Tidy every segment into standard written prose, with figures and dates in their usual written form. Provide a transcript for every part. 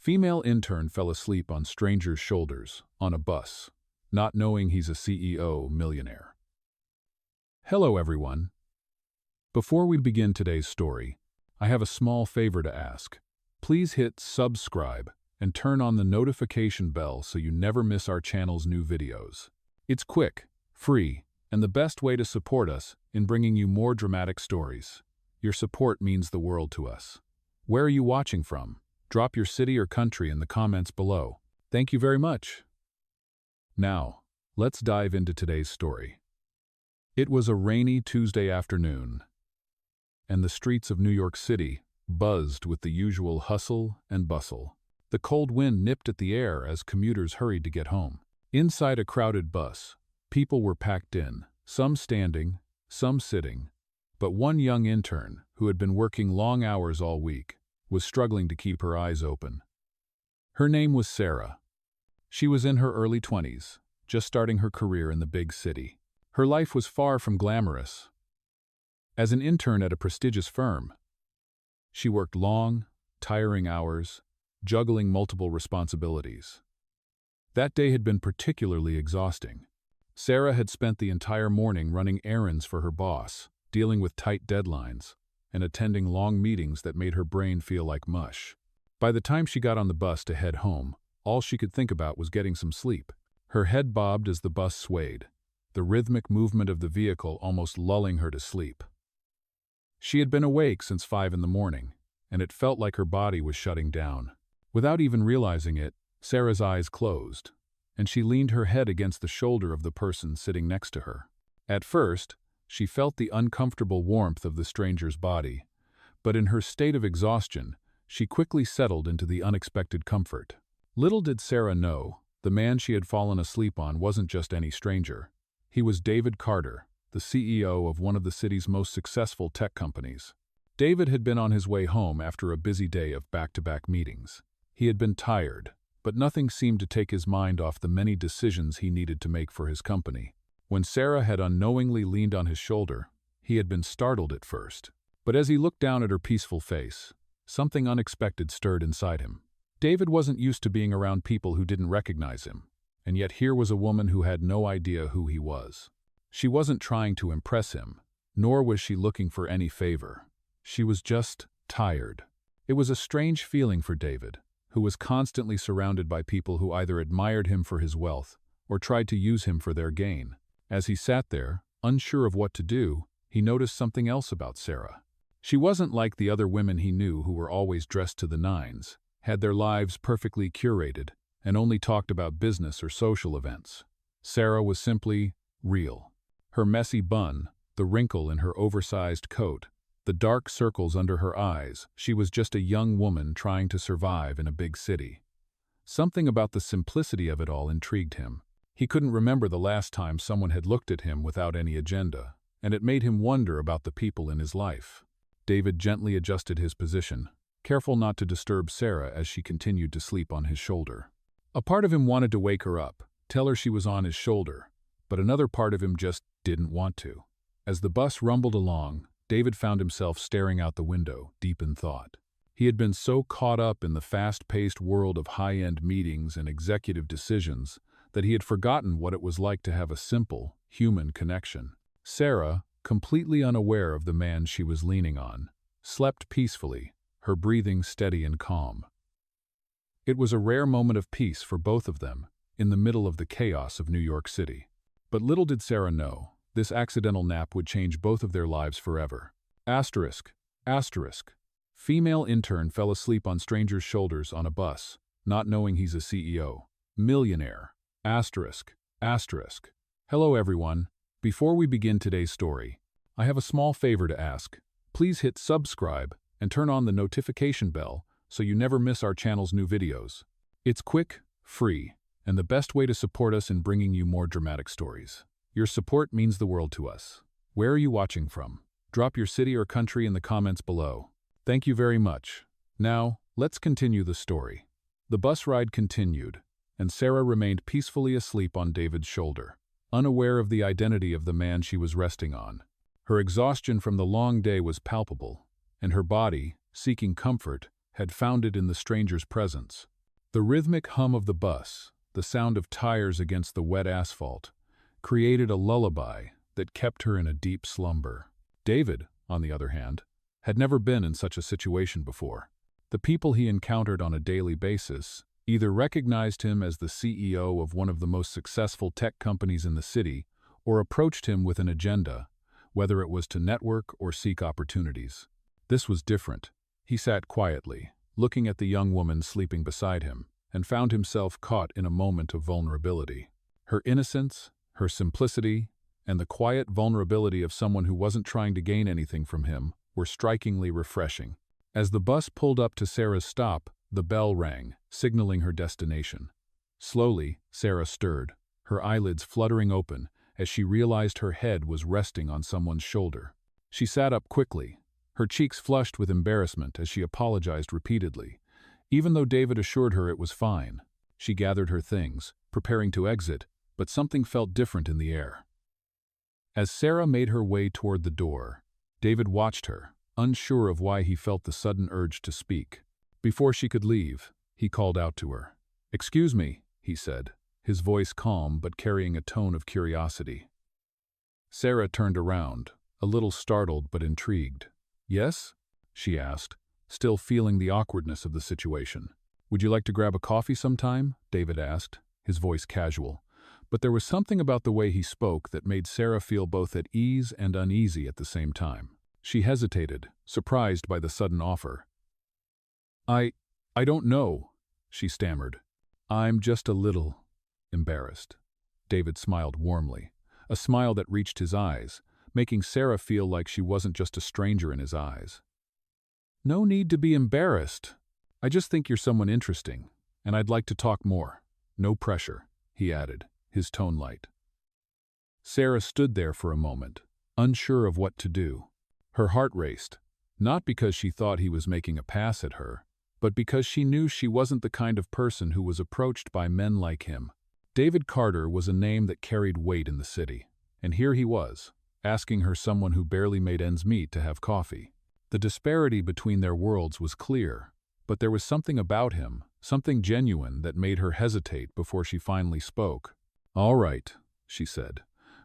Female intern fell asleep on stranger's shoulders on a bus, not knowing he's a CEO millionaire. Hello everyone. Before we begin today's story, I have a small favor to ask. Please hit subscribe and turn on the notification bell so you never miss our channel's new videos. It's quick, free, and the best way to support us in bringing you more dramatic stories. Your support means the world to us. Where are you watching from? Drop your city or country in the comments below. Thank you very much. Now, let's dive into today's story. It was a rainy Tuesday afternoon, and the streets of New York City buzzed with the usual hustle and bustle. The cold wind nipped at the air as commuters hurried to get home. Inside a crowded bus, people were packed in, some standing, some sitting, but one young intern, who had been working long hours all week, was struggling to keep her eyes open. Her name was Sarah. She was in her early 20s, just starting her career in the big city. Her life was far from glamorous. As an intern at a prestigious firm, she worked long, tiring hours, juggling multiple responsibilities. That day had been particularly exhausting. Sarah had spent the entire morning running errands for her boss, dealing with tight deadlines, and attending long meetings that made her brain feel like mush. By the time she got on the bus to head home, all she could think about was getting some sleep. Her head bobbed as the bus swayed, the rhythmic movement of the vehicle almost lulling her to sleep. She had been awake since 5 in the morning, and it felt like her body was shutting down. Without even realizing it, Sarah's eyes closed, and she leaned her head against the shoulder of the person sitting next to her. At first, she felt the uncomfortable warmth of the stranger's body, but in her state of exhaustion, she quickly settled into the unexpected comfort. Little did Sarah know, the man she had fallen asleep on wasn't just any stranger. He was David Carter, the CEO of one of the city's most successful tech companies. David had been on his way home after a busy day of back-to-back meetings. He had been tired, but nothing seemed to take his mind off the many decisions he needed to make for his company. When Sarah had unknowingly leaned on his shoulder, he had been startled at first. But as he looked down at her peaceful face, something unexpected stirred inside him. David wasn't used to being around people who didn't recognize him, and yet here was a woman who had no idea who he was. She wasn't trying to impress him, nor was she looking for any favor. She was just tired. It was a strange feeling for David, who was constantly surrounded by people who either admired him for his wealth or tried to use him for their gain. As he sat there, unsure of what to do, he noticed something else about Sarah. She wasn't like the other women he knew who were always dressed to the nines, had their lives perfectly curated, and only talked about business or social events. Sarah was simply real. Her messy bun, the wrinkle in her oversized coat, the dark circles under her eyes, she was just a young woman trying to survive in a big city. Something about the simplicity of it all intrigued him. He couldn't remember the last time someone had looked at him without any agenda, and it made him wonder about the people in his life. David gently adjusted his position, careful not to disturb Sarah as she continued to sleep on his shoulder. A part of him wanted to wake her up, tell her she was on his shoulder, but another part of him just didn't want to. As the bus rumbled along, David found himself staring out the window, deep in thought. He had been so caught up in the fast-paced world of high-end meetings and executive decisions that he had forgotten what it was like to have a simple, human connection. Sarah, completely unaware of the man she was leaning on, slept peacefully, her breathing steady and calm. It was a rare moment of peace for both of them, in the middle of the chaos of New York City. But little did Sarah know, this accidental nap would change both of their lives forever. Asterisk. Female intern fell asleep on stranger's shoulders on a bus, not knowing he's a CEO millionaire. Asterisk. Hello everyone. Before we begin today's story, I have a small favor to ask. Please hit subscribe and turn on the notification bell so you never miss our channel's new videos. It's quick, free, and the best way to support us in bringing you more dramatic stories. Your support means the world to us. Where are you watching from? Drop your city or country in the comments below. Thank you very much. Now, let's continue the story. The bus ride continued, and Sarah remained peacefully asleep on David's shoulder, unaware of the identity of the man she was resting on. Her exhaustion from the long day was palpable, and her body, seeking comfort, had found it in the stranger's presence. The rhythmic hum of the bus, the sound of tires against the wet asphalt, created a lullaby that kept her in a deep slumber. David, on the other hand, had never been in such a situation before. The people he encountered on a daily basis either recognized him as the CEO of one of the most successful tech companies in the city or approached him with an agenda, whether it was to network or seek opportunities. This was different. He sat quietly, looking at the young woman sleeping beside him, and found himself caught in a moment of vulnerability. Her innocence, her simplicity, and the quiet vulnerability of someone who wasn't trying to gain anything from him were strikingly refreshing. As the bus pulled up to Sarah's stop, the bell rang, signaling her destination. Slowly, Sarah stirred, her eyelids fluttering open as she realized her head was resting on someone's shoulder. She sat up quickly, her cheeks flushed with embarrassment as she apologized repeatedly. Even though David assured her it was fine, she gathered her things, preparing to exit, but something felt different in the air. As Sarah made her way toward the door, David watched her, unsure of why he felt the sudden urge to speak. Before she could leave, he called out to her. "Excuse me," he said, his voice calm but carrying a tone of curiosity. Sarah turned around, a little startled but intrigued. "Yes?" she asked, still feeling the awkwardness of the situation. "Would you like to grab a coffee sometime?" David asked, his voice casual. But there was something about the way he spoke that made Sarah feel both at ease and uneasy at the same time. She hesitated, surprised by the sudden offer. I don't know," she stammered. "I'm just a little embarrassed." David smiled warmly, a smile that reached his eyes, making Sarah feel like she wasn't just a stranger in his eyes. "No need to be embarrassed. I just think you're someone interesting, and I'd like to talk more. No pressure," he added, his tone light. Sarah stood there for a moment, unsure of what to do. Her heart raced, not because she thought he was making a pass at her, but because she knew she wasn't the kind of person who was approached by men like him. David Carter was a name that carried weight in the city, and here he was, asking her, someone who barely made ends meet, to have coffee. The disparity between their worlds was clear, but there was something about him, something genuine, that made her hesitate before she finally spoke. "All right," she said,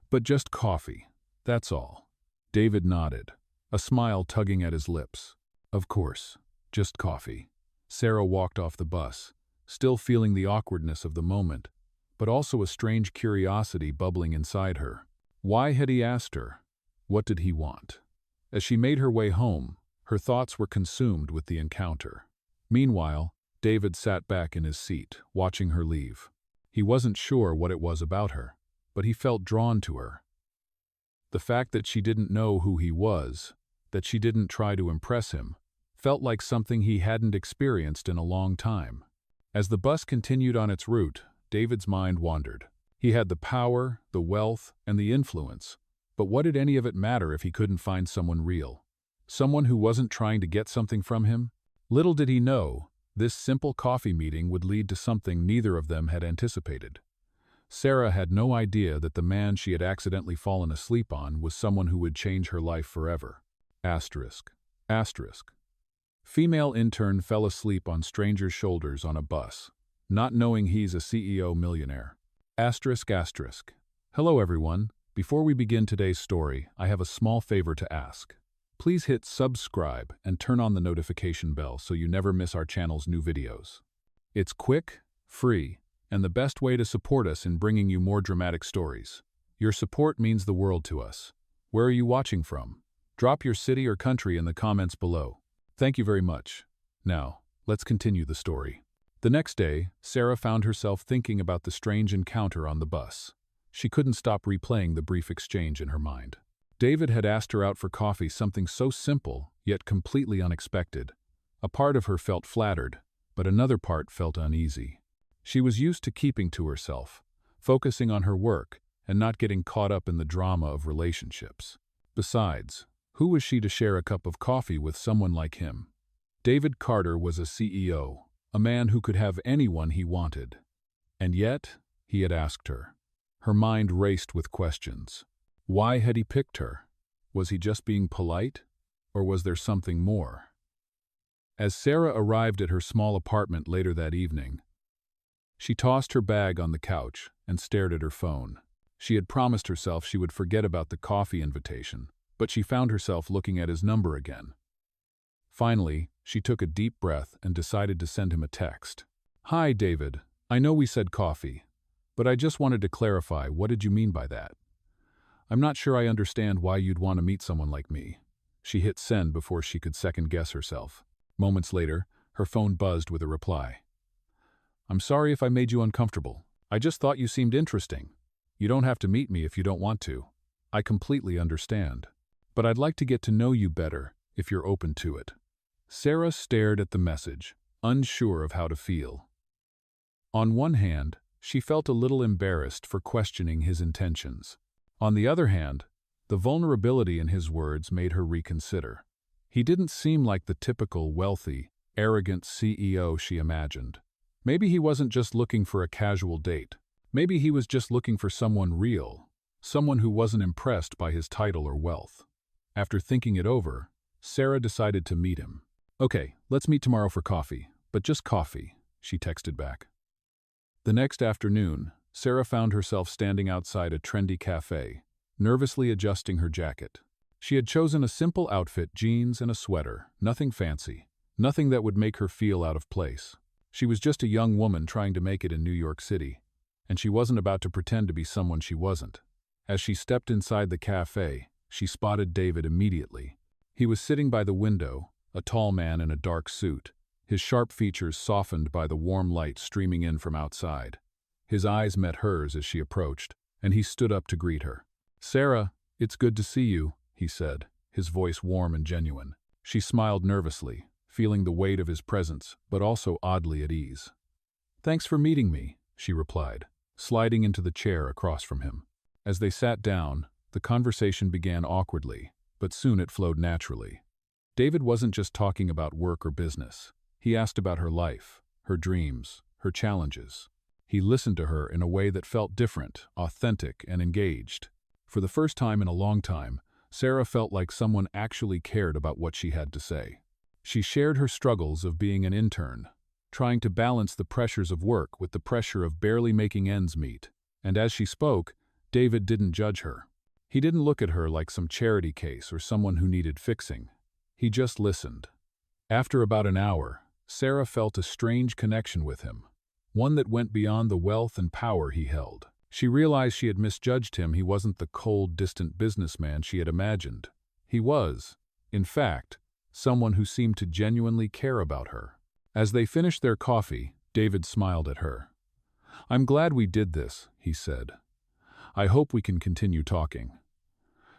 "but just coffee, that's all." David nodded, a smile tugging at his lips. "Of course, just coffee." Sarah walked off the bus, still feeling the awkwardness of the moment, but also a strange curiosity bubbling inside her. Why had he asked her? What did he want? As she made her way home, her thoughts were consumed with the encounter. Meanwhile, David sat back in his seat, watching her leave. He wasn't sure what it was about her, but he felt drawn to her. The fact that she didn't know who he was, that she didn't try to impress him, felt like something he hadn't experienced in a long time. As the bus continued on its route, David's mind wandered. He had the power, the wealth, and the influence, but what did any of it matter if he couldn't find someone real? Someone who wasn't trying to get something from him? Little did he know, this simple coffee meeting would lead to something neither of them had anticipated. Sarah had no idea that the man she had accidentally fallen asleep on was someone who would change her life forever. Asterisk. Asterisk. Female intern fell asleep on stranger's shoulders on a bus, not knowing he's a CEO millionaire. Asterisk asterisk. Hello everyone. Before we begin today's story, I have a small favor to ask. Please hit subscribe and turn on the notification bell so you never miss our channel's new videos. It's quick, free, and the best way to support us in bringing you more dramatic stories. Your support means the world to us. Where are you watching from? Drop your city or country in the comments below. Thank you very much. Now, let's continue the story. The next day, Sarah found herself thinking about the strange encounter on the bus. She couldn't stop replaying the brief exchange in her mind. David had asked her out for coffee, something so simple, yet completely unexpected. A part of her felt flattered, but another part felt uneasy. She was used to keeping to herself, focusing on her work, and not getting caught up in the drama of relationships. Besides, who was she to share a cup of coffee with someone like him? David Carter was a CEO, a man who could have anyone he wanted. And yet, he had asked her. Her mind raced with questions. Why had he picked her? Was he just being polite? Or was there something more? As Sarah arrived at her small apartment later that evening, She tossed her bag on the couch and stared at her phone. She had promised herself she would forget about the coffee invitation, but she found herself looking at his number again. Finally, she took a deep breath and decided to send him a text. "Hi, David. I know we said coffee, but I just wanted to clarify, what did you mean by that? I'm not sure I understand why you'd want to meet someone like me." She hit send before she could second-guess herself. Moments later, her phone buzzed with a reply. "I'm sorry if I made you uncomfortable. I just thought you seemed interesting. You don't have to meet me if you don't want to. I completely understand. But I'd like to get to know you better if you're open to it." Sarah stared at the message, unsure of how to feel. On one hand, she felt a little embarrassed for questioning his intentions. On the other hand, the vulnerability in his words made her reconsider. He didn't seem like the typical wealthy, arrogant CEO she imagined. Maybe he wasn't just looking for a casual date. Maybe he was just looking for someone real, someone who wasn't impressed by his title or wealth. After thinking it over, Sarah decided to meet him. "Okay, let's meet tomorrow for coffee, but just coffee," she texted back. The next afternoon, Sarah found herself standing outside a trendy cafe, nervously adjusting her jacket. She had chosen a simple outfit, jeans and a sweater, nothing fancy, nothing that would make her feel out of place. She was just a young woman trying to make it in New York City, and she wasn't about to pretend to be someone she wasn't. As she stepped inside the cafe, she spotted David immediately. He was sitting by the window, a tall man in a dark suit, his sharp features softened by the warm light streaming in from outside. His eyes met hers as she approached, and he stood up to greet her. "Sarah, it's good to see you," he said, his voice warm and genuine. She smiled nervously, feeling the weight of his presence, but also oddly at ease. "Thanks for meeting me," she replied, sliding into the chair across from him. As they sat down, the conversation began awkwardly, but soon it flowed naturally. David wasn't just talking about work or business. He asked about her life, her dreams, her challenges. He listened to her in a way that felt different, authentic, and engaged. For the first time in a long time, Sarah felt like someone actually cared about what she had to say. She shared her struggles of being an intern, trying to balance the pressures of work with the pressure of barely making ends meet. And as she spoke, David didn't judge her. He didn't look at her like some charity case or someone who needed fixing. He just listened. After about an hour, Sarah felt a strange connection with him, one that went beyond the wealth and power he held. She realized she had misjudged him. He wasn't the cold, distant businessman she had imagined. He was, in fact, someone who seemed to genuinely care about her. As they finished their coffee, David smiled at her. "I'm glad we did this," he said. "I hope we can continue talking."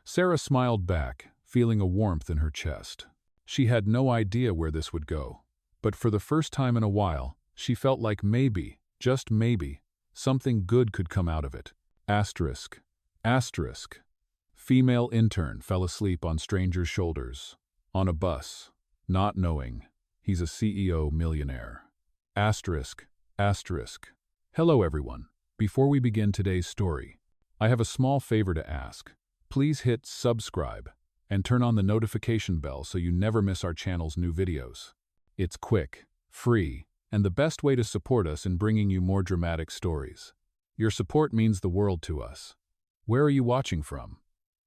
Sarah smiled back, feeling a warmth in her chest. She had no idea where this would go, but for the first time in a while, she felt like maybe, just maybe, something good could come out of it. Asterisk. Asterisk. Female intern fell asleep on stranger's shoulders, on a bus, not knowing he's a CEO millionaire. Asterisk. Asterisk. Hello everyone. Before we begin today's story, I have a small favor to ask. Please hit subscribe and turn on the notification bell so you never miss our channel's new videos. It's quick, free, and the best way to support us in bringing you more dramatic stories. Your support means the world to us. Where are you watching from?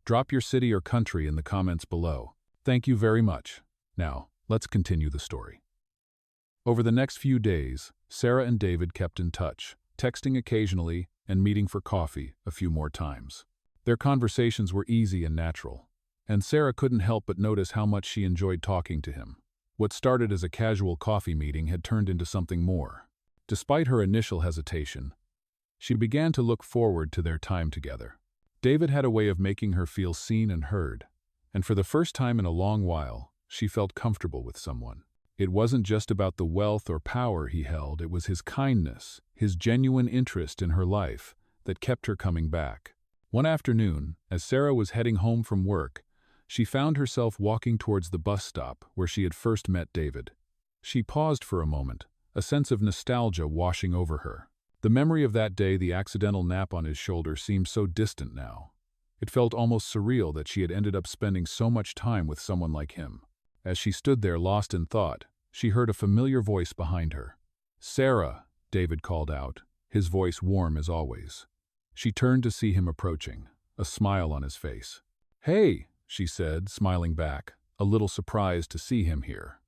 Drop your city or country in the comments below. Thank you very much. Now, let's continue the story. Over the next few days, Sarah and David kept in touch, texting occasionally and meeting for coffee a few more times. Their conversations were easy and natural, and Sarah couldn't help but notice how much she enjoyed talking to him. What started as a casual coffee meeting had turned into something more. Despite her initial hesitation, she began to look forward to their time together. David had a way of making her feel seen and heard, and for the first time in a long while, she felt comfortable with someone. It wasn't just about the wealth or power he held, it was his kindness, his genuine interest in her life, that kept her coming back. One afternoon, as Sarah was heading home from work, she found herself walking towards the bus stop where she had first met David. She paused for a moment, a sense of nostalgia washing over her. The memory of that day, the accidental nap on his shoulder, seemed so distant now. It felt almost surreal that she had ended up spending so much time with someone like him. As she stood there lost in thought, she heard a familiar voice behind her. "Sarah," David called out, his voice warm as always. She turned to see him approaching, a smile on his face. "Hey," she said, smiling back, a little surprised to see him here.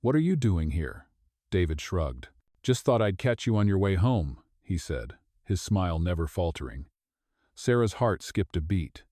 "What are you doing here?" David shrugged. "Just thought I'd catch you on your way home," he said, his smile never faltering. Sarah's heart skipped a beat.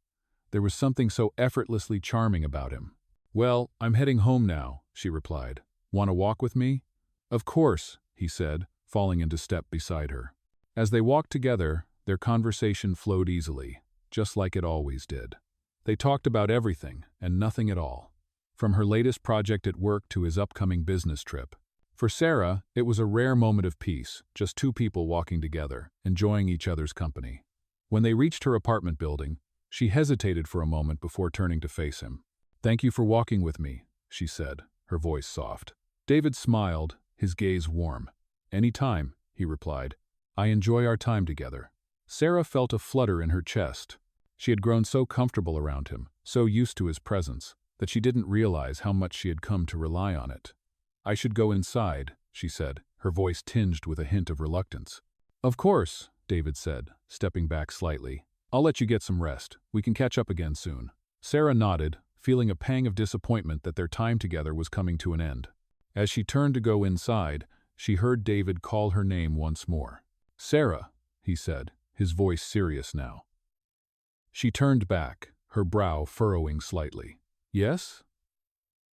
There was something so effortlessly charming about him. "Well, I'm heading home now," she replied. "Want to walk with me?" "Of course," he said, falling into step beside her. As they walked together, their conversation flowed easily, just like it always did. They talked about everything and nothing at all, from her latest project at work to his upcoming business trip. For Sarah, it was a rare moment of peace, just two people walking together, enjoying each other's company. When they reached her apartment building, she hesitated for a moment before turning to face him. "Thank you for walking with me," she said, her voice soft. David smiled, his gaze warm. "Any time," he replied. "I enjoy our time together." Sarah felt a flutter in her chest. She had grown so comfortable around him, so used to his presence, that she didn't realize how much she had come to rely on it. "I should go inside," she said, her voice tinged with a hint of reluctance. "Of course," David said, stepping back slightly. "I'll let you get some rest. We can catch up again soon." Sarah nodded, feeling a pang of disappointment that their time together was coming to an end. As she turned to go inside, she heard David call her name once more. "Sarah," he said, his voice serious now. She turned back, her brow furrowing slightly. "Yes?"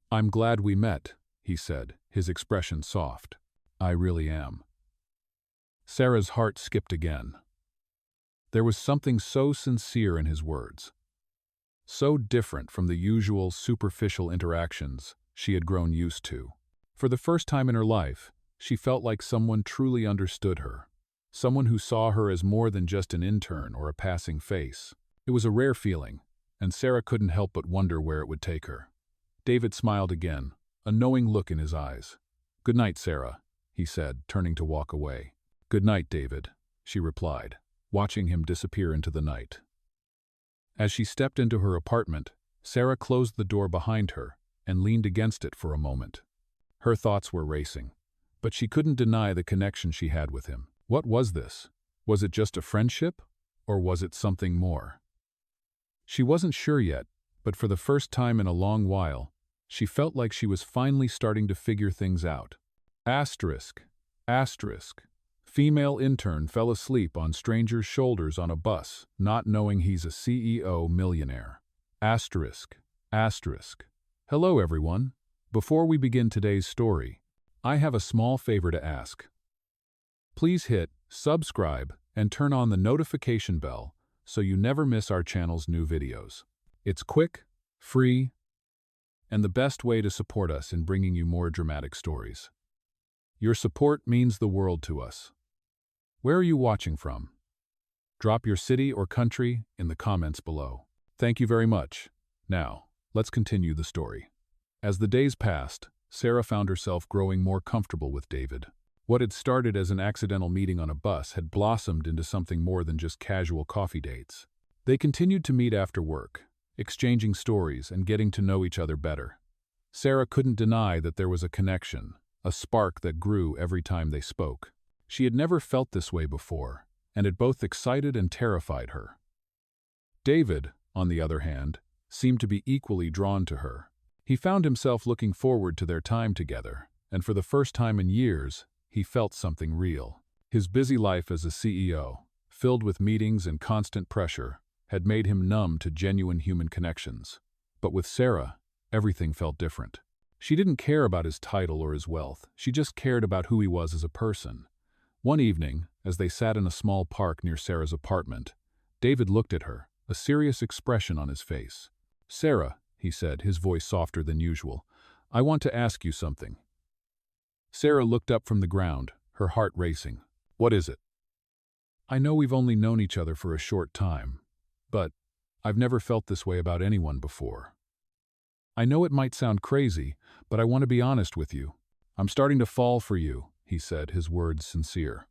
"I'm glad we met," he said, his expression soft. "I really am." Sarah's heart skipped again. There was something so sincere in his words, so different from the usual superficial interactions she had grown used to. For the first time in her life, she felt like someone truly understood her, someone who saw her as more than just an intern or a passing face. It was a rare feeling, and Sarah couldn't help but wonder where it would take her. David smiled again, a knowing look in his eyes. "Good night, Sarah," he said, turning to walk away. "Good night, David," she replied, watching him disappear into the night. As she stepped into her apartment, Sarah closed the door behind her and leaned against it for a moment. Her thoughts were racing, but she couldn't deny the connection she had with him. What was this? Was it just a friendship, or was it something more? She wasn't sure yet, but for the first time in a long while, she felt like she was finally starting to figure things out. Asterisk. Female intern fell asleep on stranger's shoulders on a bus, not knowing he's a CEO millionaire. Asterisk. Hello, everyone. Before we begin today's story, I have a small favor to ask. Please hit subscribe and turn on the notification bell so you never miss our channel's new videos. It's quick, free, and the best way to support us in bringing you more dramatic stories. Your support means the world to us. Where are you watching from? Drop your city or country in the comments below. Thank you very much. Now, let's continue the story. As the days passed, Sarah found herself growing more comfortable with David. What had started as an accidental meeting on a bus had blossomed into something more than just casual coffee dates. They continued to meet after work, exchanging stories and getting to know each other better. Sarah couldn't deny that there was a connection, a spark that grew every time they spoke. She had never felt this way before, and it both excited and terrified her. David, on the other hand, seemed to be equally drawn to her. He found himself looking forward to their time together, and for the first time in years, he felt something real. His busy life as a CEO, filled with meetings and constant pressure, had made him numb to genuine human connections. But with Sarah, everything felt different. She didn't care about his title or his wealth, she just cared about who he was as a person. One evening, as they sat in a small park near Sarah's apartment, David looked at her, a serious expression on his face. "Sarah," he said, his voice softer than usual, "I want to ask you something." Sarah looked up from the ground, her heart racing. "What is it?" "I know we've only known each other for a short time, but I've never felt this way about anyone before. I know it might sound crazy, but I want to be honest with you. I'm starting to fall for you," he said, his words sincere.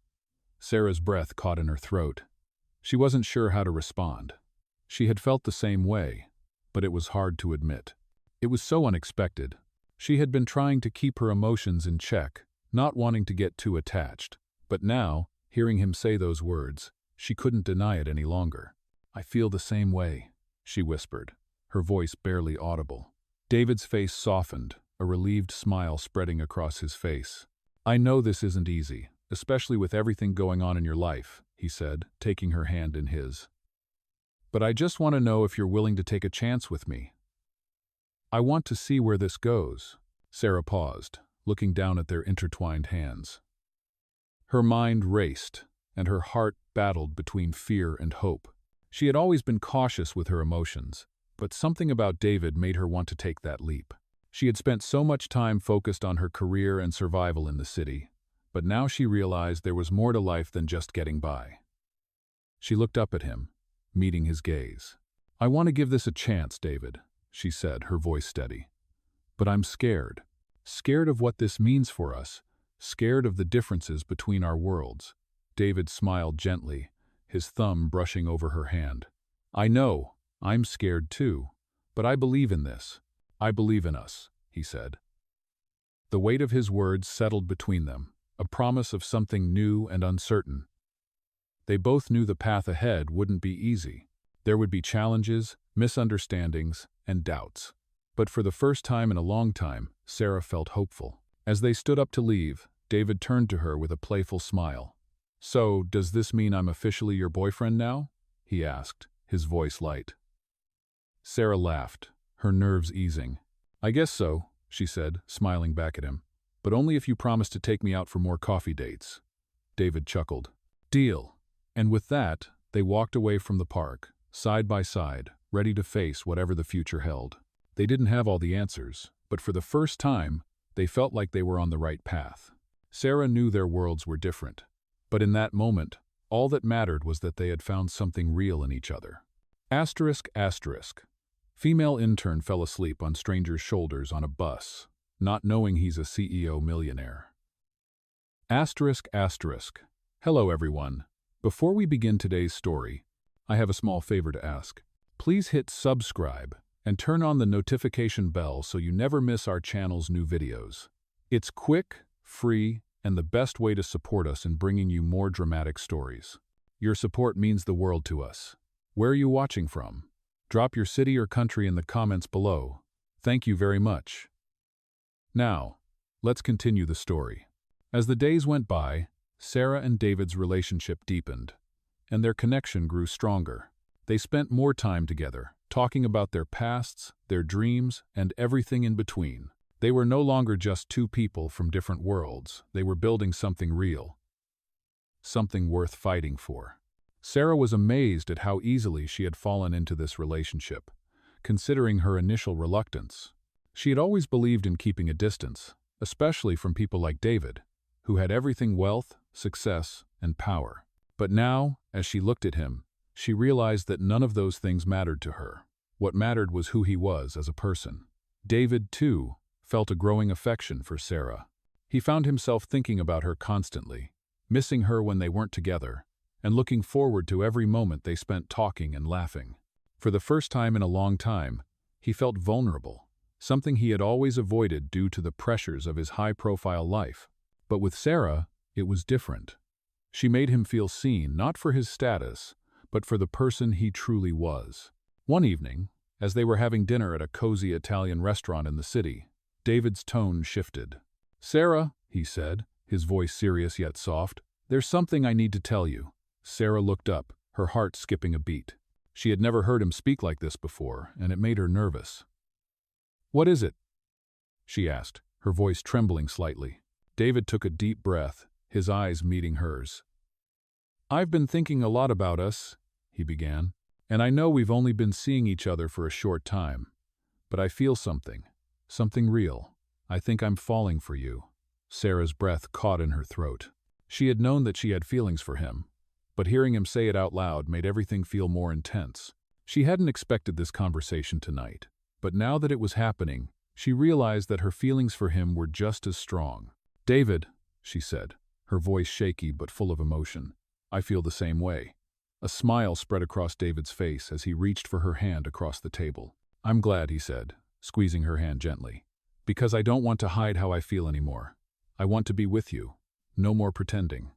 Sarah's breath caught in her throat. She wasn't sure how to respond. She had felt the same way, but it was hard to admit. It was so unexpected. She had been trying to keep her emotions in check, not wanting to get too attached. But now, hearing him say those words, she couldn't deny it any longer. "I feel the same way," she whispered, her voice barely audible. David's face softened, a relieved smile spreading across his face. "I know this isn't easy, especially with everything going on in your life," he said, taking her hand in his. "But I just want to know if you're willing to take a chance with me. I want to see where this goes." Sarah paused, looking down at their intertwined hands. Her mind raced, and her heart battled between fear and hope. She had always been cautious with her emotions, but something about David made her want to take that leap. She had spent so much time focused on her career and survival in the city, but now she realized there was more to life than just getting by. She looked up at him, meeting his gaze. "I want to give this a chance, David," she said, her voice steady. "But I'm scared. Scared of what this means for us, scared of the differences between our worlds." David smiled gently, his thumb brushing over her hand. "I know, I'm scared too, but I believe in this. I believe in us," he said. The weight of his words settled between them, a promise of something new and uncertain. They both knew the path ahead wouldn't be easy. There would be challenges, misunderstandings, and doubts. But for the first time in a long time, Sarah felt hopeful. As they stood up to leave, David turned to her with a playful smile. "So, does this mean I'm officially your boyfriend now?" he asked, his voice light. Sarah laughed, her nerves easing. "I guess so," she said, smiling back at him. "But only if you promise to take me out for more coffee dates." David chuckled. "Deal." And with that, they walked away from the park, side by side, ready to face whatever the future held. They didn't have all the answers, but for the first time, they felt like they were on the right path. Sarah knew their worlds were different, but in that moment, all that mattered was that they had found something real in each other. Asterisk, asterisk. Female intern fell asleep on stranger's shoulders on a bus, not knowing he's a CEO millionaire. Asterisk, asterisk. Hello everyone. Before we begin today's story, I have a small favor to ask. Please hit subscribe and turn on the notification bell so you never miss our channel's new videos. It's quick, free, and the best way to support us in bringing you more dramatic stories. Your support means the world to us. Where are you watching from? Drop your city or country in the comments below. Thank you very much. Now, let's continue the story. As the days went by, Sarah and David's relationship deepened, and their connection grew stronger. They spent more time together, talking about their pasts, their dreams, and everything in between. They were no longer just two people from different worlds. They were building something real, something worth fighting for. Sarah was amazed at how easily she had fallen into this relationship, considering her initial reluctance. She had always believed in keeping a distance, especially from people like David, who had everything: wealth, success, and power. But now, as she looked at him, she realized that none of those things mattered to her. What mattered was who he was as a person. David, too, felt a growing affection for Sarah. He found himself thinking about her constantly, missing her when they weren't together, and looking forward to every moment they spent talking and laughing. For the first time in a long time, he felt vulnerable, something he had always avoided due to the pressures of his high-profile life. But with Sarah, it was different. She made him feel seen, not for his status, but for the person he truly was. One evening, as they were having dinner at a cozy Italian restaurant in the city, David's tone shifted. "Sarah," he said, his voice serious yet soft, "there's something I need to tell you." Sarah looked up, her heart skipping a beat. She had never heard him speak like this before, and it made her nervous. "What is it?" she asked, her voice trembling slightly. David took a deep breath, his eyes meeting hers. "I've been thinking a lot about us," he began, "and I know we've only been seeing each other for a short time. But I feel something real. I think I'm falling for you." Sarah's breath caught in her throat. She had known that she had feelings for him, but hearing him say it out loud made everything feel more intense. She hadn't expected this conversation tonight, but now that it was happening, she realized that her feelings for him were just as strong. "David," she said, her voice shaky but full of emotion, "I feel the same way." A smile spread across David's face as he reached for her hand across the table. "I'm glad," he said, squeezing her hand gently, "because I don't want to hide how I feel anymore. I want to be with you. No more pretending."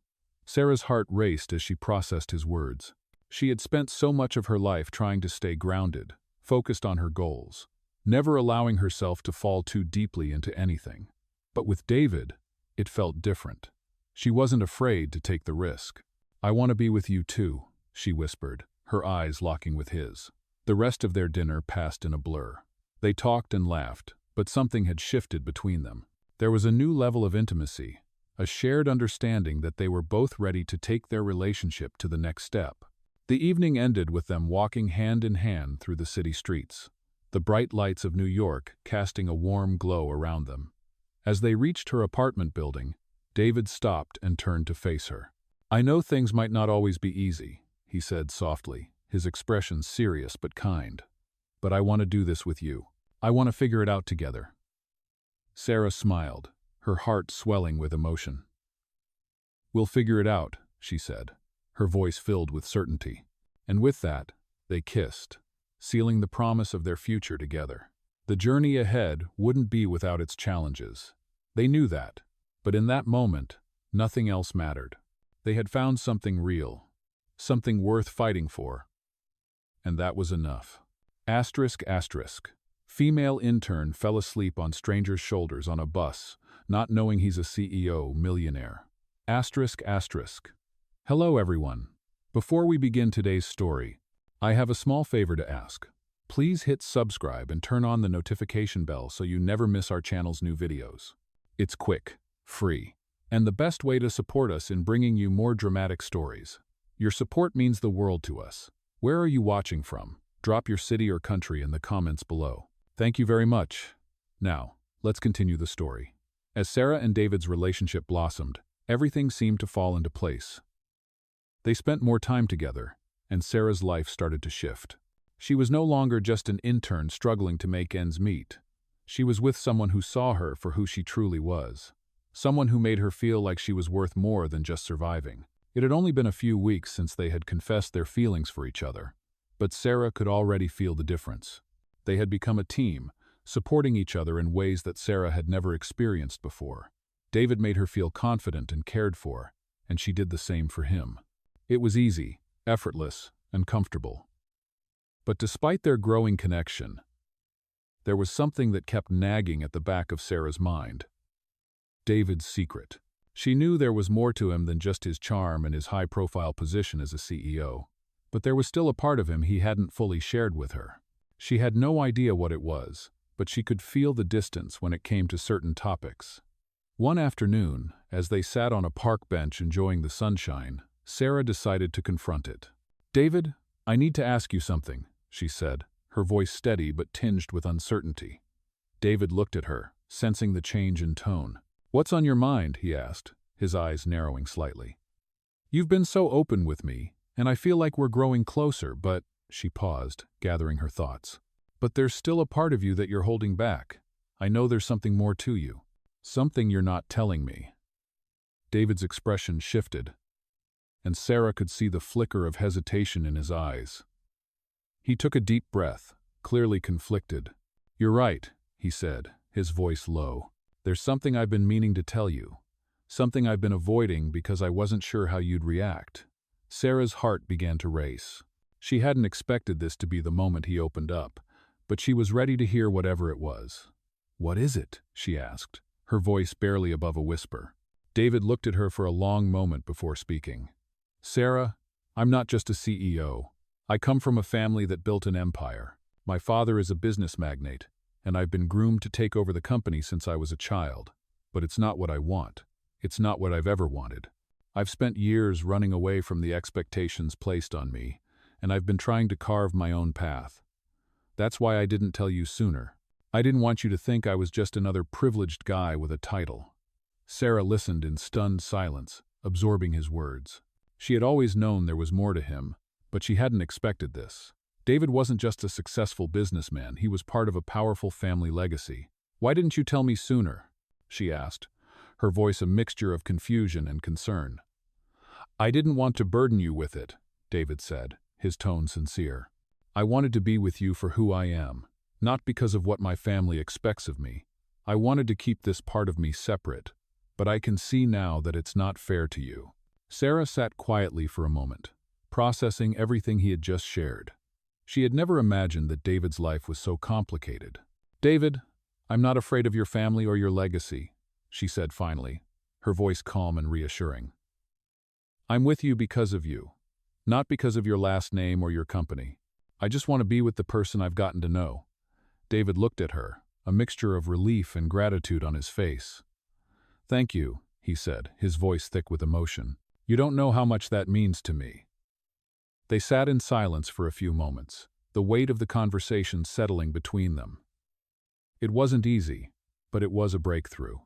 Sarah's heart raced as she processed his words. She had spent so much of her life trying to stay grounded, focused on her goals, never allowing herself to fall too deeply into anything. But with David, it felt different. She wasn't afraid to take the risk. "I want to be with you too," she whispered, her eyes locking with his. The rest of their dinner passed in a blur. They talked and laughed, but something had shifted between them. There was a new level of intimacy, a shared understanding that they were both ready to take their relationship to the next step. The evening ended with them walking hand in hand through the city streets, the bright lights of New York casting a warm glow around them. As they reached her apartment building, David stopped and turned to face her. "I know things might not always be easy," he said softly, his expression serious but kind. "But I want to do this with you. I want to figure it out together." Sarah smiled, her heart swelling with emotion. "We'll figure it out," she said, her voice filled with certainty. And with that, they kissed, sealing the promise of their future together. The journey ahead wouldn't be without its challenges. They knew that, but in that moment, nothing else mattered. They had found something real, something worth fighting for, and that was enough. Asterisk. Female intern fell asleep on stranger's shoulders on a bus, not knowing he's a CEO millionaire. Asterisk. Hello everyone. Before we begin today's story, I have a small favor to ask. Please hit subscribe and turn on the notification bell so you never miss our channel's new videos. It's quick, free, and the best way to support us in bringing you more dramatic stories. Your support means the world to us. Where are you watching from? Drop your city or country in the comments below. Thank you very much. Now, let's continue the story. As Sarah and David's relationship blossomed, everything seemed to fall into place. They spent more time together, and Sarah's life started to shift. She was no longer just an intern struggling to make ends meet. She was with someone who saw her for who she truly was. Someone who made her feel like she was worth more than just surviving. It had only been a few weeks since they had confessed their feelings for each other, but Sarah could already feel the difference. They had become a team, supporting each other in ways that Sarah had never experienced before. David made her feel confident and cared for, and she did the same for him. It was easy, effortless, and comfortable. But despite their growing connection, there was something that kept nagging at the back of Sarah's mind. David's secret. She knew there was more to him than just his charm and his high-profile position as a CEO. But there was still a part of him he hadn't fully shared with her. She had no idea what it was, but she could feel the distance when it came to certain topics. One afternoon, as they sat on a park bench enjoying the sunshine, Sarah decided to confront it. "David, I need to ask you something," she said, her voice steady but tinged with uncertainty. David looked at her, sensing the change in tone. "What's on your mind?" he asked, his eyes narrowing slightly. "You've been so open with me, and I feel like we're growing closer, but—" She paused, gathering her thoughts. "But there's still a part of you that you're holding back. I know there's something more to you. Something you're not telling me." David's expression shifted, and Sarah could see the flicker of hesitation in his eyes. He took a deep breath, clearly conflicted. "You're right," he said, his voice low. "There's something I've been meaning to tell you. Something I've been avoiding because I wasn't sure how you'd react." Sarah's heart began to race. She hadn't expected this to be the moment he opened up, but she was ready to hear whatever it was. "What is it?" she asked, her voice barely above a whisper. David looked at her for a long moment before speaking. "Sarah, I'm not just a CEO. I come from a family that built an empire. My father is a business magnate, and I've been groomed to take over the company since I was a child. But it's not what I want. It's not what I've ever wanted. I've spent years running away from the expectations placed on me, and I've been trying to carve my own path. That's why I didn't tell you sooner. I didn't want you to think I was just another privileged guy with a title." Sarah listened in stunned silence, absorbing his words. She had always known there was more to him, but she hadn't expected this. David wasn't just a successful businessman, he was part of a powerful family legacy. "Why didn't you tell me sooner?" she asked, her voice a mixture of confusion and concern. "I didn't want to burden you with it," David said, his tone sincere. "I wanted to be with you for who I am, not because of what my family expects of me. I wanted to keep this part of me separate, but I can see now that it's not fair to you." Sarah sat quietly for a moment, processing everything he had just shared. She had never imagined that David's life was so complicated. "David, I'm not afraid of your family or your legacy," she said finally, her voice calm and reassuring. "I'm with you because of you, not because of your last name or your company. I just want to be with the person I've gotten to know." David looked at her, a mixture of relief and gratitude on his face. "Thank you," he said, his voice thick with emotion. "You don't know how much that means to me." They sat in silence for a few moments, the weight of the conversation settling between them. It wasn't easy, but it was a breakthrough.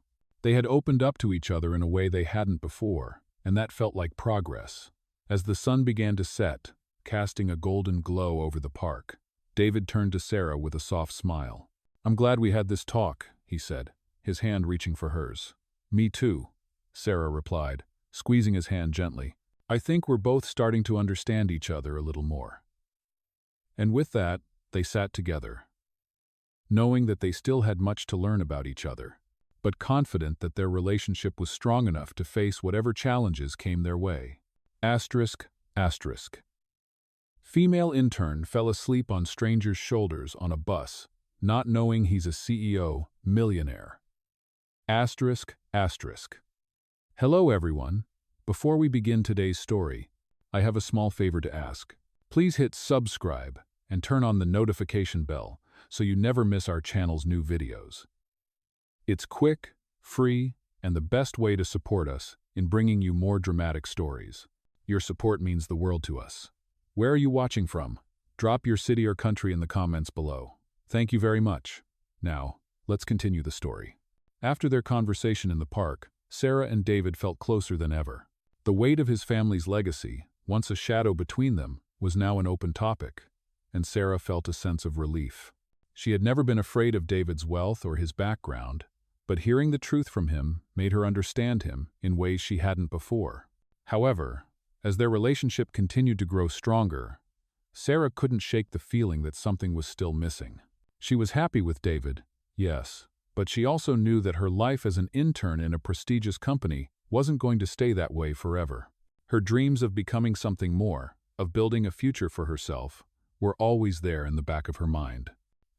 They had opened up to each other in a way they hadn't before, and that felt like progress. As the sun began to set, casting a golden glow over the park, David turned to Sarah with a soft smile. "I'm glad we had this talk," he said, his hand reaching for hers. "Me too," Sarah replied, squeezing his hand gently. "I think we're both starting to understand each other a little more." And with that, they sat together, knowing that they still had much to learn about each other, but confident that their relationship was strong enough to face whatever challenges came their way. Asterisk, asterisk. Female intern fell asleep on stranger's shoulders on a bus, not knowing he's a CEO millionaire. Asterisk, asterisk. Hello everyone. Before we begin today's story, I have a small favor to ask. Please hit subscribe and turn on the notification bell so you never miss our channel's new videos. It's quick, free, and the best way to support us in bringing you more dramatic stories. Your support means the world to us. Where are you watching from? Drop your city or country in the comments below. Thank you very much. Now, let's continue the story. After their conversation in the park, Sarah and David felt closer than ever. The weight of his family's legacy, once a shadow between them, was now an open topic, and Sarah felt a sense of relief. She had never been afraid of David's wealth or his background, but hearing the truth from him made her understand him in ways she hadn't before. However, as their relationship continued to grow stronger, Sarah couldn't shake the feeling that something was still missing. She was happy with David, yes, but she also knew that her life as an intern in a prestigious company wasn't going to stay that way forever. Her dreams of becoming something more, of building a future for herself, were always there in the back of her mind.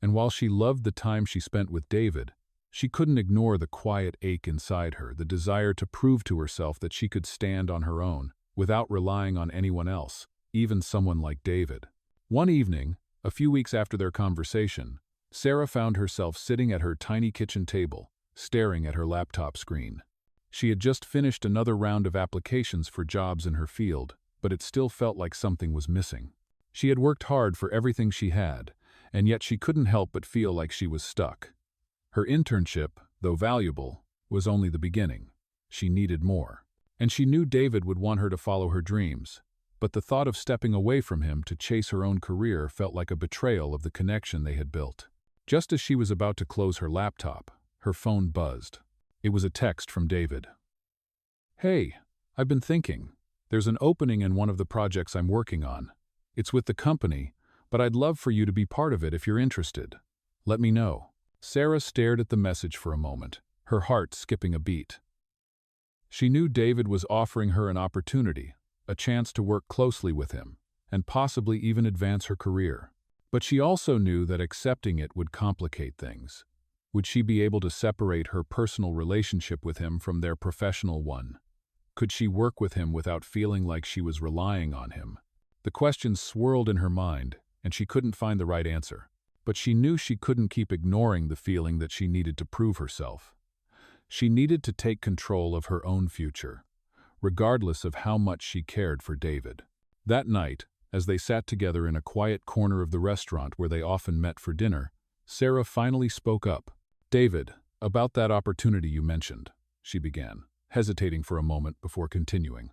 And while she loved the time she spent with David, she couldn't ignore the quiet ache inside her, the desire to prove to herself that she could stand on her own, without relying on anyone else, even someone like David. One evening, a few weeks after their conversation, Sarah found herself sitting at her tiny kitchen table, staring at her laptop screen. She had just finished another round of applications for jobs in her field, but it still felt like something was missing. She had worked hard for everything she had, and yet she couldn't help but feel like she was stuck. Her internship, though valuable, was only the beginning. She needed more. And she knew David would want her to follow her dreams, but the thought of stepping away from him to chase her own career felt like a betrayal of the connection they had built. Just as she was about to close her laptop, her phone buzzed. It was a text from David. "Hey, I've been thinking. There's an opening in one of the projects I'm working on. It's with the company, but I'd love for you to be part of it if you're interested. Let me know." Sarah stared at the message for a moment, her heart skipping a beat. She knew David was offering her an opportunity, a chance to work closely with him, and possibly even advance her career. But she also knew that accepting it would complicate things. Would she be able to separate her personal relationship with him from their professional one? Could she work with him without feeling like she was relying on him? The questions swirled in her mind, and she couldn't find the right answer. But she knew she couldn't keep ignoring the feeling that she needed to prove herself. She needed to take control of her own future, regardless of how much she cared for David. That night, as they sat together in a quiet corner of the restaurant where they often met for dinner, Sarah finally spoke up. "David, about that opportunity you mentioned," she began, hesitating for a moment before continuing.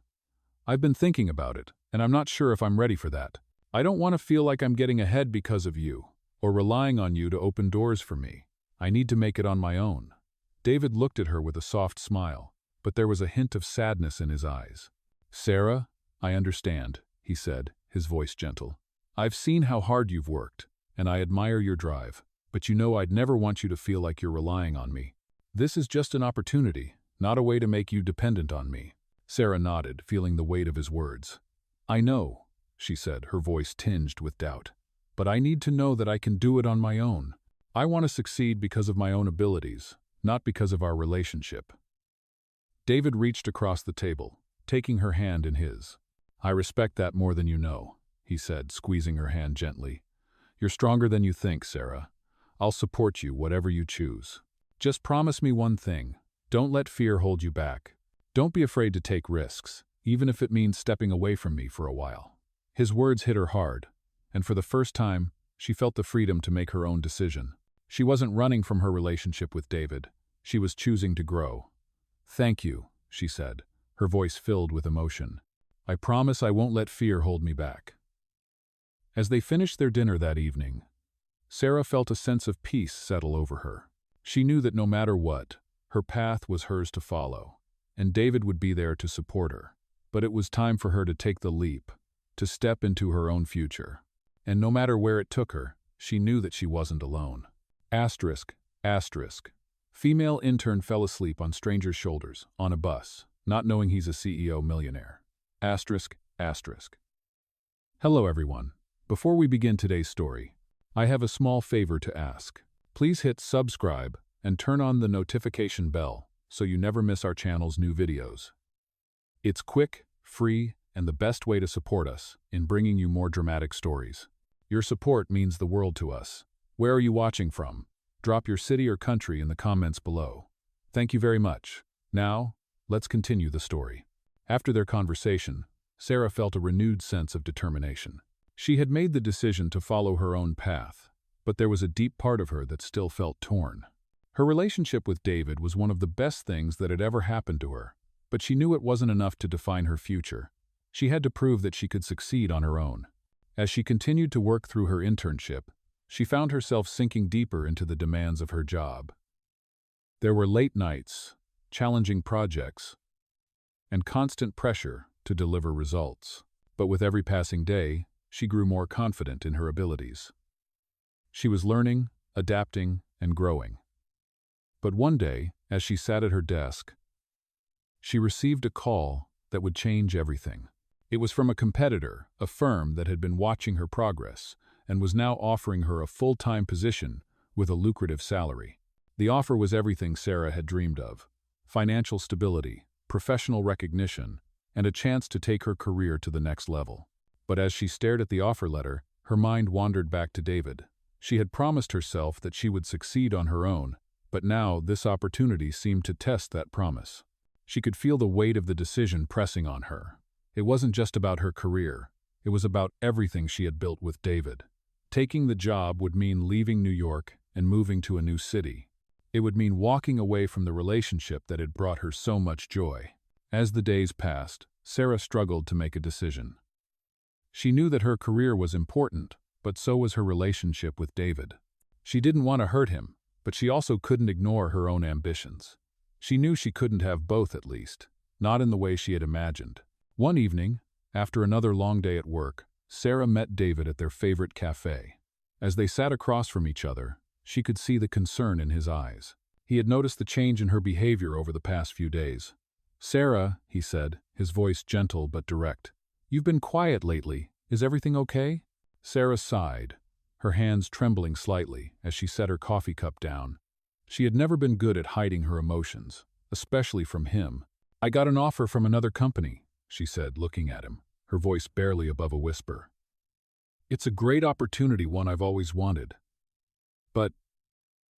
"I've been thinking about it, and I'm not sure if I'm ready for that. I don't want to feel like I'm getting ahead because of you, or relying on you to open doors for me. I need to make it on my own." David looked at her with a soft smile, but there was a hint of sadness in his eyes. "Sarah, I understand," he said, his voice gentle. "I've seen how hard you've worked, and I admire your drive, but you know I'd never want you to feel like you're relying on me. This is just an opportunity, not a way to make you dependent on me. Sarah nodded, feeling the weight of his words. "I know," she said, her voice tinged with doubt. "But I need to know that I can do it on my own. I want to succeed because of my own abilities, not because of our relationship." David reached across the table, taking her hand in his. "I respect that more than you know," he said, squeezing her hand gently. "You're stronger than you think, Sarah. I'll support you, whatever you choose. Just promise me one thing. Don't let fear hold you back. Don't be afraid to take risks, even if it means stepping away from me for a while." His words hit her hard, and for the first time, she felt the freedom to make her own decision. She wasn't running from her relationship with David. She was choosing to grow. "Thank you," she said, her voice filled with emotion. "I promise I won't let fear hold me back." As they finished their dinner that evening, Sarah felt a sense of peace settle over her. She knew that no matter what, her path was hers to follow, and David would be there to support her. But it was time for her to take the leap, to step into her own future. And no matter where it took her, she knew that she wasn't alone. Asterisk, asterisk. Female intern fell asleep on stranger's shoulders, on a bus, not knowing he's a CEO millionaire. Asterisk, asterisk. Hello everyone. Before we begin today's story, I have a small favor to ask. Please hit subscribe and turn on the notification bell so you never miss our channel's new videos. It's quick, free, and the best way to support us in bringing you more dramatic stories. Your support means the world to us. Where are you watching from? Drop your city or country in the comments below. Thank you very much. Now, let's continue the story. After their conversation, Sarah felt a renewed sense of determination. She had made the decision to follow her own path, but there was a deep part of her that still felt torn. Her relationship with David was one of the best things that had ever happened to her, but she knew it wasn't enough to define her future. She had to prove that she could succeed on her own. As she continued to work through her internship, she found herself sinking deeper into the demands of her job. There were late nights, challenging projects, and constant pressure to deliver results. But with every passing day, she grew more confident in her abilities. She was learning, adapting, and growing. But one day, as she sat at her desk, she received a call that would change everything. It was from a competitor, a firm that had been watching her progress and was now offering her a full-time position with a lucrative salary. The offer was everything Sarah had dreamed of: financial stability, professional recognition, and a chance to take her career to the next level. But as she stared at the offer letter, her mind wandered back to David. She had promised herself that she would succeed on her own, but now this opportunity seemed to test that promise. She could feel the weight of the decision pressing on her. It wasn't just about her career. It was about everything she had built with David. Taking the job would mean leaving New York and moving to a new city. It would mean walking away from the relationship that had brought her so much joy. As the days passed, Sarah struggled to make a decision. She knew that her career was important, but so was her relationship with David. She didn't want to hurt him, but she also couldn't ignore her own ambitions. She knew she couldn't have both, at least, not in the way she had imagined. One evening, after another long day at work, Sarah met David at their favorite cafe. As they sat across from each other, she could see the concern in his eyes. He had noticed the change in her behavior over the past few days. "Sarah," he said, his voice gentle but direct, "you've been quiet lately. Is everything okay?" Sarah sighed, her hands trembling slightly as she set her coffee cup down. She had never been good at hiding her emotions, especially from him. "I got an offer from another company," she said, looking at him, her voice barely above a whisper. "It's a great opportunity, one I've always wanted. But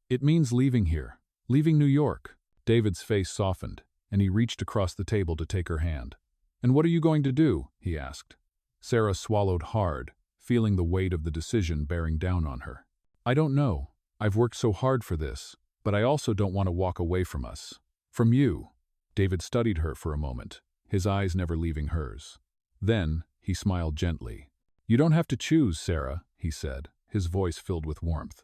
it means leaving here, leaving New York." David's face softened, and he reached across the table to take her hand. "And what are you going to do?" he asked. Sarah swallowed hard, feeling the weight of the decision bearing down on her. "I don't know. I've worked so hard for this, but I also don't want to walk away from us. From you." David studied her for a moment, his eyes never leaving hers. Then, he smiled gently. "You don't have to choose, Sarah," he said, his voice filled with warmth.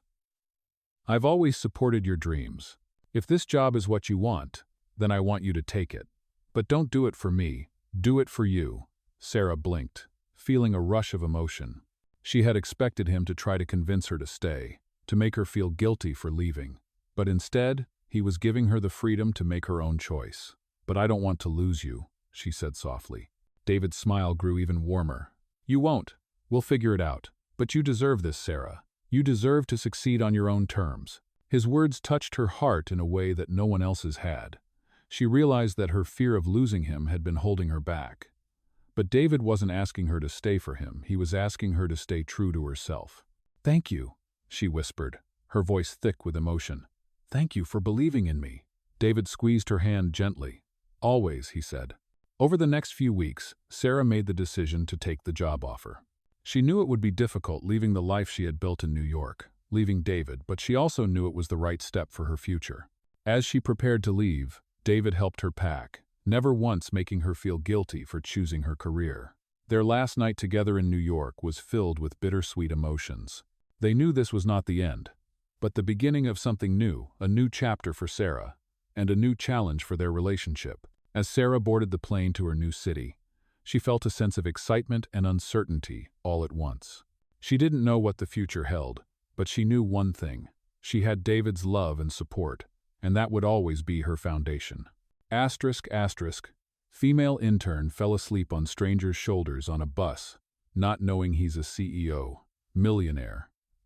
"I've always supported your dreams. If this job is what you want, then I want you to take it. But don't do it for me, do it for you." Sarah blinked, feeling a rush of emotion. She had expected him to try to convince her to stay, to make her feel guilty for leaving. But instead, he was giving her the freedom to make her own choice. "But I don't want to lose you," she said softly. David's smile grew even warmer. You won't. We'll figure it out. But you deserve this, Sarah. You deserve to succeed on your own terms. His words touched her heart in a way that no one else's had. She realized that her fear of losing him had been holding her back. But David wasn't asking her to stay for him, he was asking her to stay true to herself. Thank you, she whispered, her voice thick with emotion. Thank you for believing in me. David squeezed her hand gently. Always, he said. Over the next few weeks, Sarah made the decision to take the job offer. She knew it would be difficult leaving the life she had built in New York, leaving David, but she also knew it was the right step for her future. As she prepared to leave, David helped her pack, never once making her feel guilty for choosing her career. Their last night together in New York was filled with bittersweet emotions. They knew this was not the end, but the beginning of something new, a new chapter for Sarah, and a new challenge for their relationship. As Sarah boarded the plane to her new city, she felt a sense of excitement and uncertainty all at once. She didn't know what the future held, but she knew one thing. She had David's love and support, and that would always be her foundation. ***, female intern fell asleep on stranger's shoulders on a bus, not knowing he's a CEO. Millionaire. ***.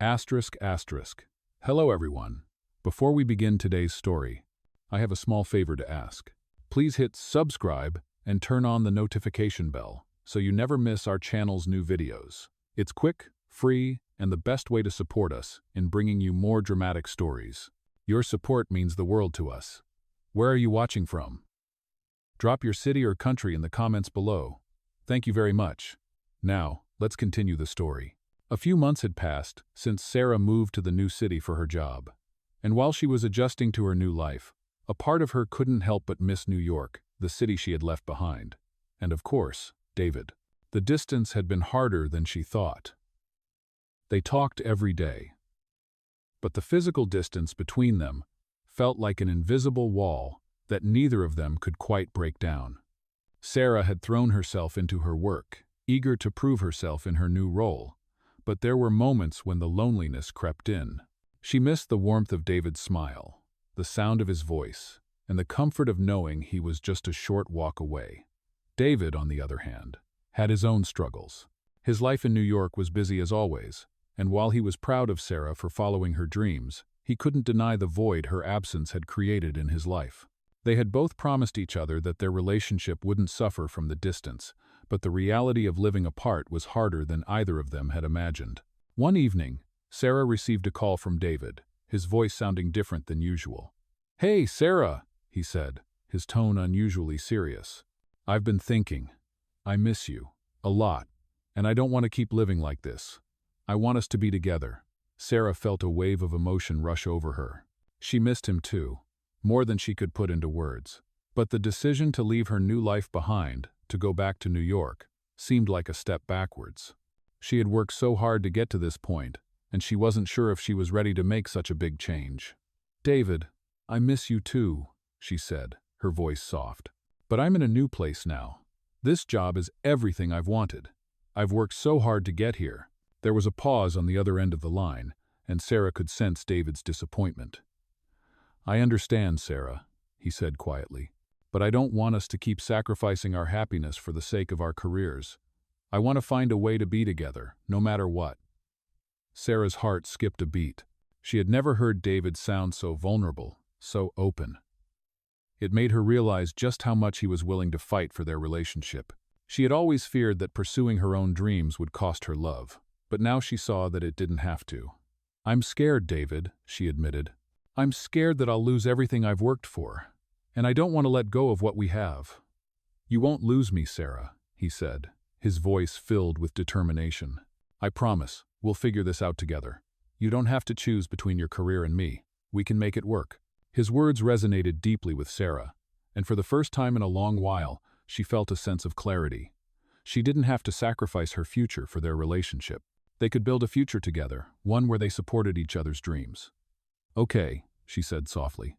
Hello everyone. Before we begin today's story, I have a small favor to ask. Please hit subscribe and turn on the notification bell so you never miss our channel's new videos. It's quick, free, and the best way to support us in bringing you more dramatic stories. Your support means the world to us. Where are you watching from? Drop your city or country in the comments below. Thank you very much. Now, let's continue the story. A few months had passed since Sarah moved to the new city for her job. And while she was adjusting to her new life, a part of her couldn't help but miss New York, the city she had left behind. And of course, David. The distance had been harder than she thought. They talked every day. But the physical distance between them felt like an invisible wall that neither of them could quite break down. Sarah had thrown herself into her work, eager to prove herself in her new role, but there were moments when the loneliness crept in. She missed the warmth of David's smile, the sound of his voice, and the comfort of knowing he was just a short walk away. David, on the other hand, had his own struggles. His life in New York was busy as always, and while he was proud of Sarah for following her dreams, he couldn't deny the void her absence had created in his life. They had both promised each other that their relationship wouldn't suffer from the distance, but the reality of living apart was harder than either of them had imagined. One evening, Sarah received a call from David, his voice sounding different than usual. "Hey, Sarah," he said, his tone unusually serious. "I've been thinking. I miss you. A lot. And I don't want to keep living like this. I want us to be together." Sarah felt a wave of emotion rush over her. She missed him too, more than she could put into words. But the decision to leave her new life behind, to go back to New York, seemed like a step backwards. She had worked so hard to get to this point, and she wasn't sure if she was ready to make such a big change. "David, I miss you too," she said, her voice soft. "But I'm in a new place now. This job is everything I've wanted. I've worked so hard to get here." There was a pause on the other end of the line, and Sarah could sense David's disappointment. "I understand, Sarah," he said quietly, "but I don't want us to keep sacrificing our happiness for the sake of our careers. I want to find a way to be together, no matter what." Sarah's heart skipped a beat. She had never heard David sound so vulnerable, so open. It made her realize just how much he was willing to fight for their relationship. She had always feared that pursuing her own dreams would cost her love, but now she saw that it didn't have to. "I'm scared, David," she admitted. "I'm scared that I'll lose everything I've worked for, and I don't want to let go of what we have." "You won't lose me, Sarah," he said, his voice filled with determination. "I promise, we'll figure this out together. You don't have to choose between your career and me. We can make it work." His words resonated deeply with Sarah, and for the first time in a long while, she felt a sense of clarity. She didn't have to sacrifice her future for their relationship. They could build a future together, one where they supported each other's dreams. "Okay," she said softly.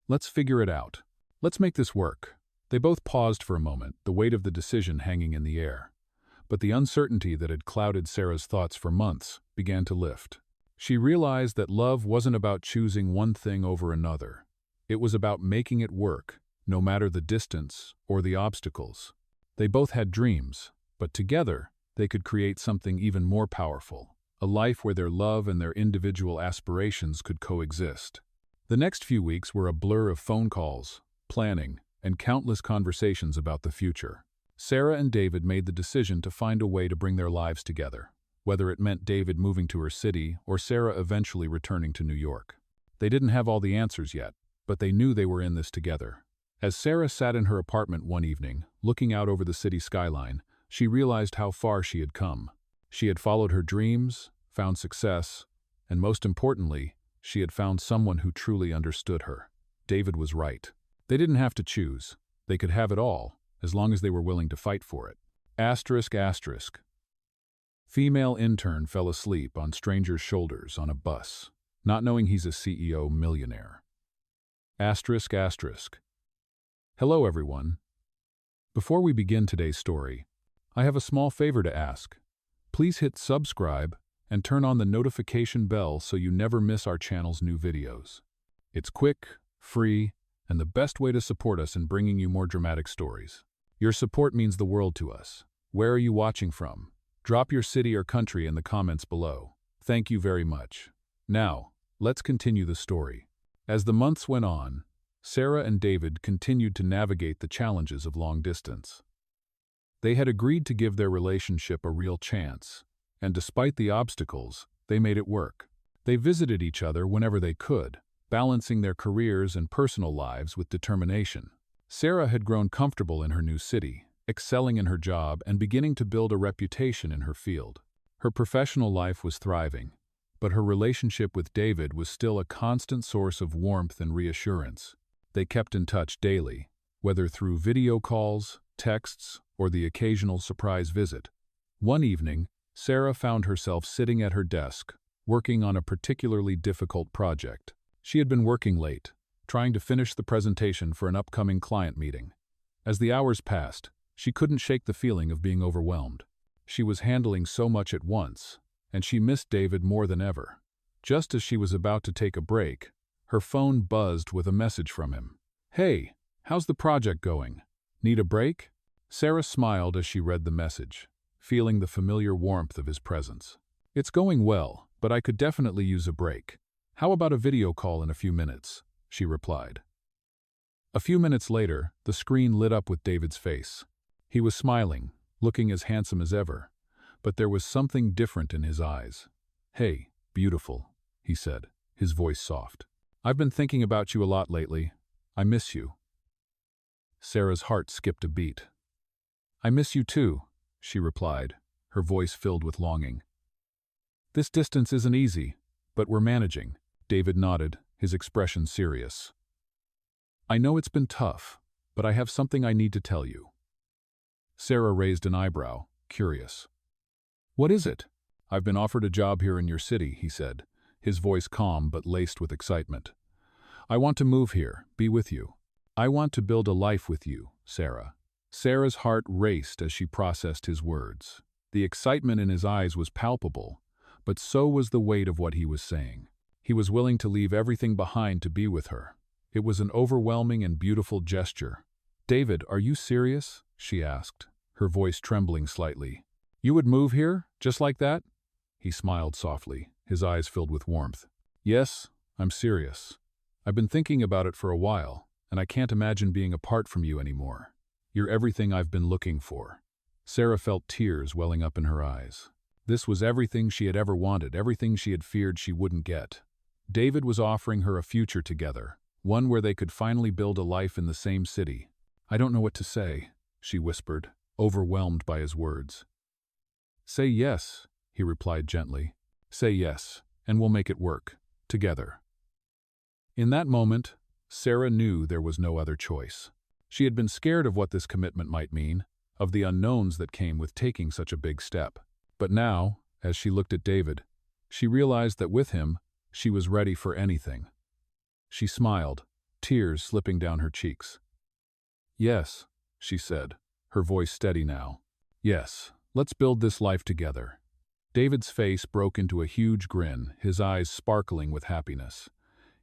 "Let's figure it out. Let's make this work." They both paused for a moment, the weight of the decision hanging in the air. But the uncertainty that had clouded Sarah's thoughts for months began to lift. She realized that love wasn't about choosing one thing over another. It was about making it work, no matter the distance or the obstacles. They both had dreams, but together they could create something even more powerful, a life where their love and their individual aspirations could coexist. The next few weeks were a blur of phone calls, planning, and countless conversations about the future. Sarah and David made the decision to find a way to bring their lives together, whether it meant David moving to her city or Sarah eventually returning to New York. They didn't have all the answers yet, but they knew they were in this together. As Sarah sat in her apartment one evening, looking out over the city skyline, she realized how far she had come. She had followed her dreams, found success, and most importantly, she had found someone who truly understood her. David was right. They didn't have to choose. They could have it all, as long as they were willing to fight for it. Asterisk asterisk. Female intern fell asleep on stranger's shoulders on a bus, not knowing he's a CEO millionaire. Asterisk asterisk. Hello everyone. Before we begin today's story, I have a small favor to ask. Please hit subscribe and turn on the notification bell so you never miss our channel's new videos. It's quick, free, and the best way to support us in bringing you more dramatic stories. Your support means the world to us. Where are you watching from? Drop your city or country in the comments below. Thank you very much. Now, let's continue the story. As the months went on, Sarah and David continued to navigate the challenges of long distance. They had agreed to give their relationship a real chance, and despite the obstacles, they made it work. They visited each other whenever they could, balancing their careers and personal lives with determination. Sarah had grown comfortable in her new city, excelling in her job and beginning to build a reputation in her field. Her professional life was thriving, but her relationship with David was still a constant source of warmth and reassurance. They kept in touch daily, whether through video calls, texts, or the occasional surprise visit. One evening, Sarah found herself sitting at her desk, working on a particularly difficult project. She had been working late, trying to finish the presentation for an upcoming client meeting. As the hours passed, she couldn't shake the feeling of being overwhelmed. She was handling so much at once, and she missed David more than ever. Just as she was about to take a break, her phone buzzed with a message from him. "Hey, how's the project going? Need a break?" Sarah smiled as she read the message, feeling the familiar warmth of his presence. "It's going well, but I could definitely use a break. How about a video call in a few minutes?" she replied. A few minutes later, the screen lit up with David's face. He was smiling, looking as handsome as ever, but there was something different in his eyes. "Hey, beautiful," he said, his voice soft. "I've been thinking about you a lot lately. I miss you." Sarah's heart skipped a beat. "I miss you too," she replied, her voice filled with longing. "This distance isn't easy, but we're managing." David nodded, his expression serious. "I know it's been tough, but I have something I need to tell you." Sarah raised an eyebrow, curious. "What is it?" "I've been offered a job here in your city," he said, his voice calm but laced with excitement. "I want to move here, be with you. I want to build a life with you, Sarah." Sarah's heart raced as she processed his words. The excitement in his eyes was palpable, but so was the weight of what he was saying. He was willing to leave everything behind to be with her. It was an overwhelming and beautiful gesture. "David, are you serious?" she asked, her voice trembling slightly. "You would move here, just like that?" He smiled softly, his eyes filled with warmth. "Yes, I'm serious. I've been thinking about it for a while, and I can't imagine being apart from you anymore. You're everything I've been looking for." Sarah felt tears welling up in her eyes. This was everything she had ever wanted, everything she had feared she wouldn't get. David was offering her a future together, one where they could finally build a life in the same city. "I don't know what to say," she whispered, overwhelmed by his words. "Say yes," he replied gently. "Say yes, and we'll make it work, together." In that moment, Sarah knew there was no other choice. She had been scared of what this commitment might mean, of the unknowns that came with taking such a big step. But now, as she looked at David, she realized that with him, she was ready for anything. She smiled, tears slipping down her cheeks. "Yes," she said, her voice steady now. "Yes, let's build this life together." David's face broke into a huge grin, his eyes sparkling with happiness.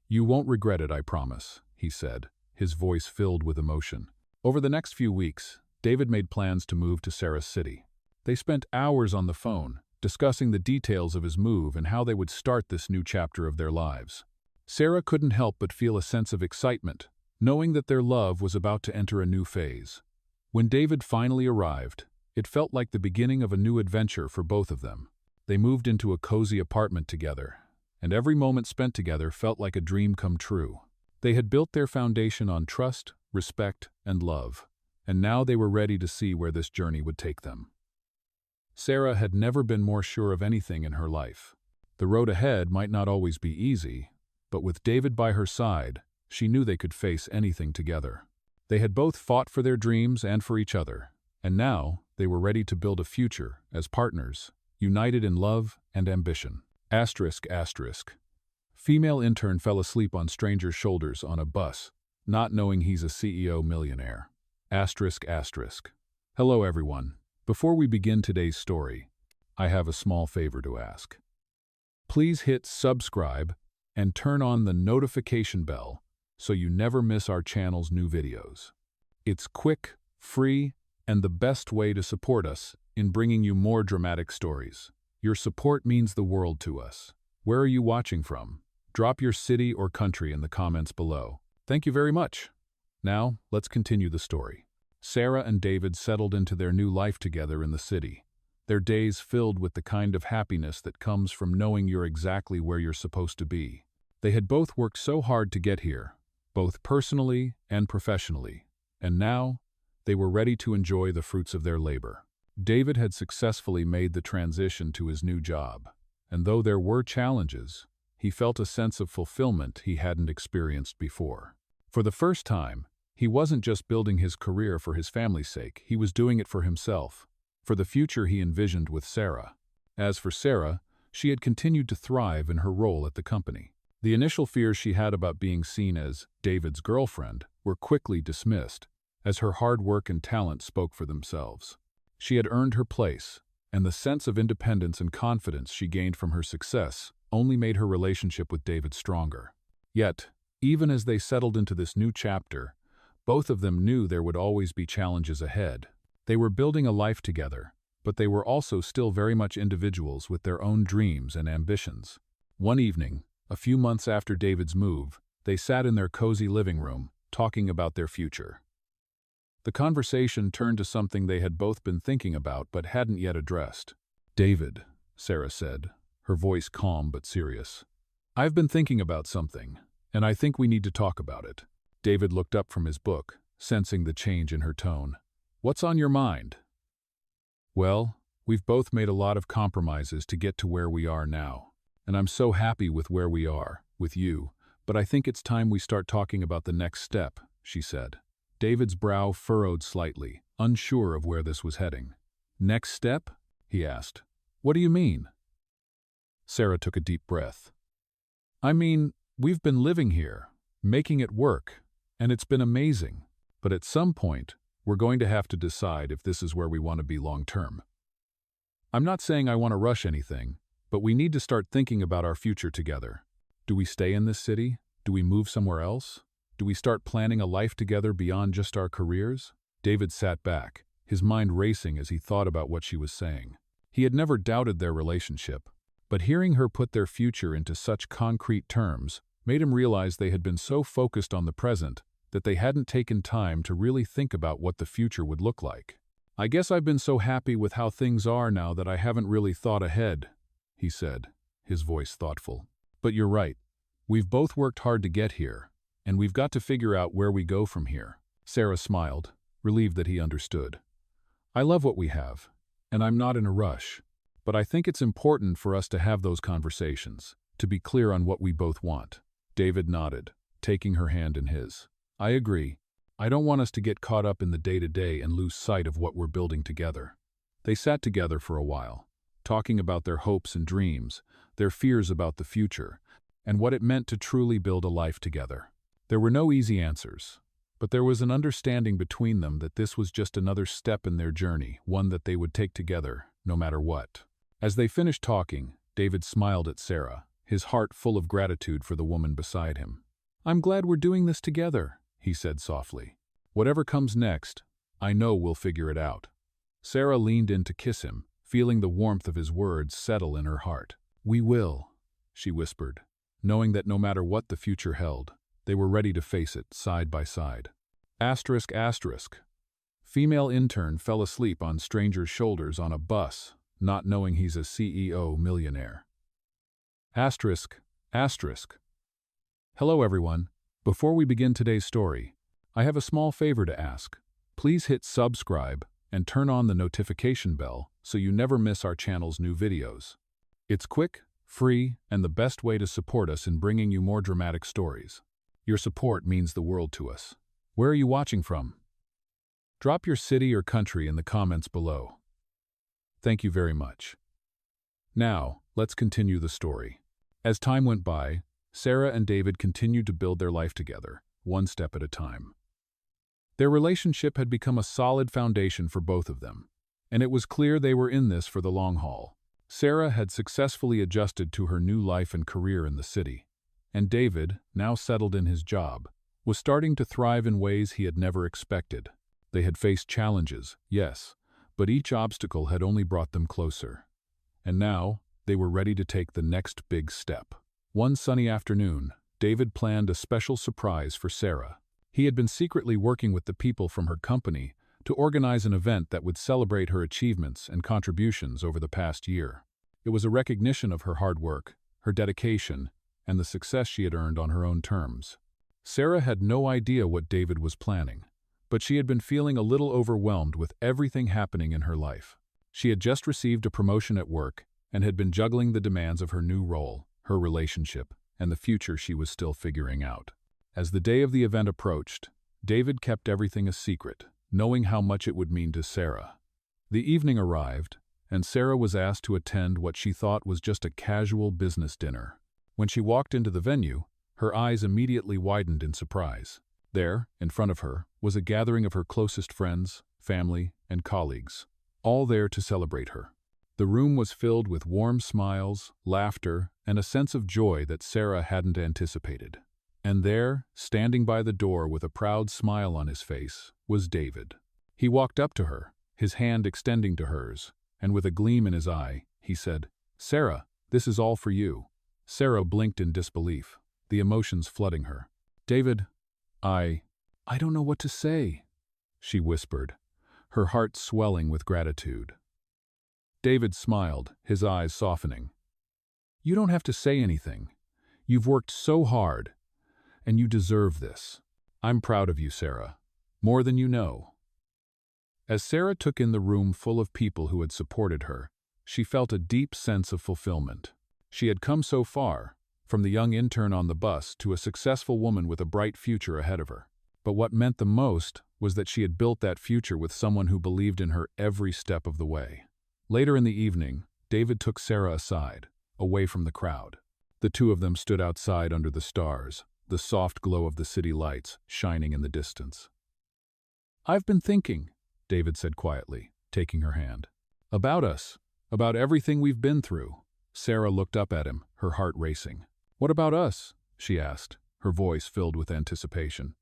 "You won't regret it, I promise," he said, his voice filled with emotion. Over the next few weeks, David made plans to move to Sarah's city. They spent hours on the phone, discussing the details of his move and how they would start this new chapter of their lives. Sarah couldn't help but feel a sense of excitement, knowing that their love was about to enter a new phase. When David finally arrived, it felt like the beginning of a new adventure for both of them. They moved into a cozy apartment together, and every moment spent together felt like a dream come true. They had built their foundation on trust, respect, and love, and now they were ready to see where this journey would take them. Sarah had never been more sure of anything in her life. The road ahead might not always be easy, but with David by her side, she knew they could face anything together. They had both fought for their dreams and for each other, and now they were ready to build a future as partners, united in love and ambition. ***. Female intern fell asleep on stranger's shoulders on a bus, not knowing he's a CEO millionaire. ***. Hello everyone. Before we begin today's story, I have a small favor to ask. Please hit subscribe and turn on the notification bell so you never miss our channel's new videos. It's quick, free, and the best way to support us in bringing you more dramatic stories. Your support means the world to us. Where are you watching from? Drop your city or country in the comments below. Thank you very much. Now, let's continue the story. Sarah and David settled into their new life together in the city, their days filled with the kind of happiness that comes from knowing you're exactly where you're supposed to be. They had both worked so hard to get here, both personally and professionally, and now they were ready to enjoy the fruits of their labor. David had successfully made the transition to his new job, and though there were challenges, he felt a sense of fulfillment he hadn't experienced before. For the first time, he wasn't just building his career for his family's sake, he was doing it for himself, for the future he envisioned with Sarah. As for Sarah, she had continued to thrive in her role at the company. The initial fears she had about being seen as David's girlfriend were quickly dismissed, as her hard work and talent spoke for themselves. She had earned her place, and the sense of independence and confidence she gained from her success only made her relationship with David stronger. Yet, even as they settled into this new chapter, both of them knew there would always be challenges ahead. They were building a life together, but they were also still very much individuals with their own dreams and ambitions. One evening, a few months after David's move, they sat in their cozy living room, talking about their future. The conversation turned to something they had both been thinking about but hadn't yet addressed. "David," Sarah said, her voice calm but serious, "I've been thinking about something, and I think we need to talk about it." David looked up from his book, sensing the change in her tone. "What's on your mind?" "Well, we've both made a lot of compromises to get to where we are now, and I'm so happy with where we are, with you, but I think it's time we start talking about the next step," she said. David's brow furrowed slightly, unsure of where this was heading. "Next step?" he asked. "What do you mean?" Sarah took a deep breath. "I mean, we've been living here, making it work, and it's been amazing, but at some point, we're going to have to decide if this is where we want to be long term. I'm not saying I want to rush anything, but we need to start thinking about our future together. Do we stay in this city? Do we move somewhere else? Do we start planning a life together beyond just our careers?" David sat back, his mind racing as he thought about what she was saying. He had never doubted their relationship, but hearing her put their future into such concrete terms made him realize they had been so focused on the present that they hadn't taken time to really think about what the future would look like. "I guess I've been so happy with how things are now that I haven't really thought ahead," he said, his voice thoughtful. "But you're right. We've both worked hard to get here, and we've got to figure out where we go from here." Sarah smiled, relieved that he understood. "I love what we have, and I'm not in a rush, but I think it's important for us to have those conversations, to be clear on what we both want." David nodded, taking her hand in his. "I agree. I don't want us to get caught up in the day-to-day and lose sight of what we're building together." They sat together for a while, talking about their hopes and dreams, their fears about the future, and what it meant to truly build a life together. There were no easy answers, but there was an understanding between them that this was just another step in their journey, one that they would take together, no matter what. As they finished talking, David smiled at Sarah, his heart full of gratitude for the woman beside him. "I'm glad we're doing this together," he said softly. "Whatever comes next, I know we'll figure it out." Sarah leaned in to kiss him, feeling the warmth of his words settle in her heart. "We will," she whispered, knowing that no matter what the future held, they were ready to face it side by side. Asterisk asterisk. Female intern fell asleep on stranger's shoulders on a bus, not knowing he's a CEO millionaire. Asterisk asterisk. Hello everyone. Before we begin today's story, I have a small favor to ask. Please hit subscribe and turn on the notification bell so you never miss our channel's new videos. It's quick, free, and the best way to support us in bringing you more dramatic stories. Your support means the world to us. Where are you watching from? Drop your city or country in the comments below. Thank you very much. Now, let's continue the story. As time went by, Sarah and David continued to build their life together, one step at a time. Their relationship had become a solid foundation for both of them, and it was clear they were in this for the long haul. Sarah had successfully adjusted to her new life and career in the city, and David, now settled in his job, was starting to thrive in ways he had never expected. They had faced challenges, yes, but each obstacle had only brought them closer. And now, they were ready to take the next big step. One sunny afternoon, David planned a special surprise for Sarah. He had been secretly working with the people from her company to organize an event that would celebrate her achievements and contributions over the past year. It was a recognition of her hard work, her dedication, and the success she had earned on her own terms. Sarah had no idea what David was planning, but she had been feeling a little overwhelmed with everything happening in her life. She had just received a promotion at work and had been juggling the demands of her new role, her relationship, and the future she was still figuring out. As the day of the event approached, David kept everything a secret, knowing how much it would mean to Sarah. The evening arrived, and Sarah was asked to attend what she thought was just a casual business dinner. When she walked into the venue, her eyes immediately widened in surprise. There, in front of her, was a gathering of her closest friends, family, and colleagues, all there to celebrate her. The room was filled with warm smiles, laughter, and a sense of joy that Sarah hadn't anticipated. And there, standing by the door with a proud smile on his face, was David. He walked up to her, his hand extending to hers, and with a gleam in his eye, he said, "Sarah, this is all for you." Sarah blinked in disbelief, the emotions flooding her. "David, I don't know what to say," she whispered, her heart swelling with gratitude. David smiled, his eyes softening. "You don't have to say anything. You've worked so hard, and you deserve this. I'm proud of you, Sarah, more than you know." As Sarah took in the room full of people who had supported her, she felt a deep sense of fulfillment. She had come so far, from the young intern on the bus to a successful woman with a bright future ahead of her. But what meant the most was that she had built that future with someone who believed in her every step of the way. Later in the evening, David took Sarah aside, away from the crowd. The two of them stood outside under the stars, the soft glow of the city lights shining in the distance. "I've been thinking," David said quietly, taking her hand. "About us, about everything we've been through." Sarah looked up at him, her heart racing. "What about us?" she asked, her voice filled with anticipation.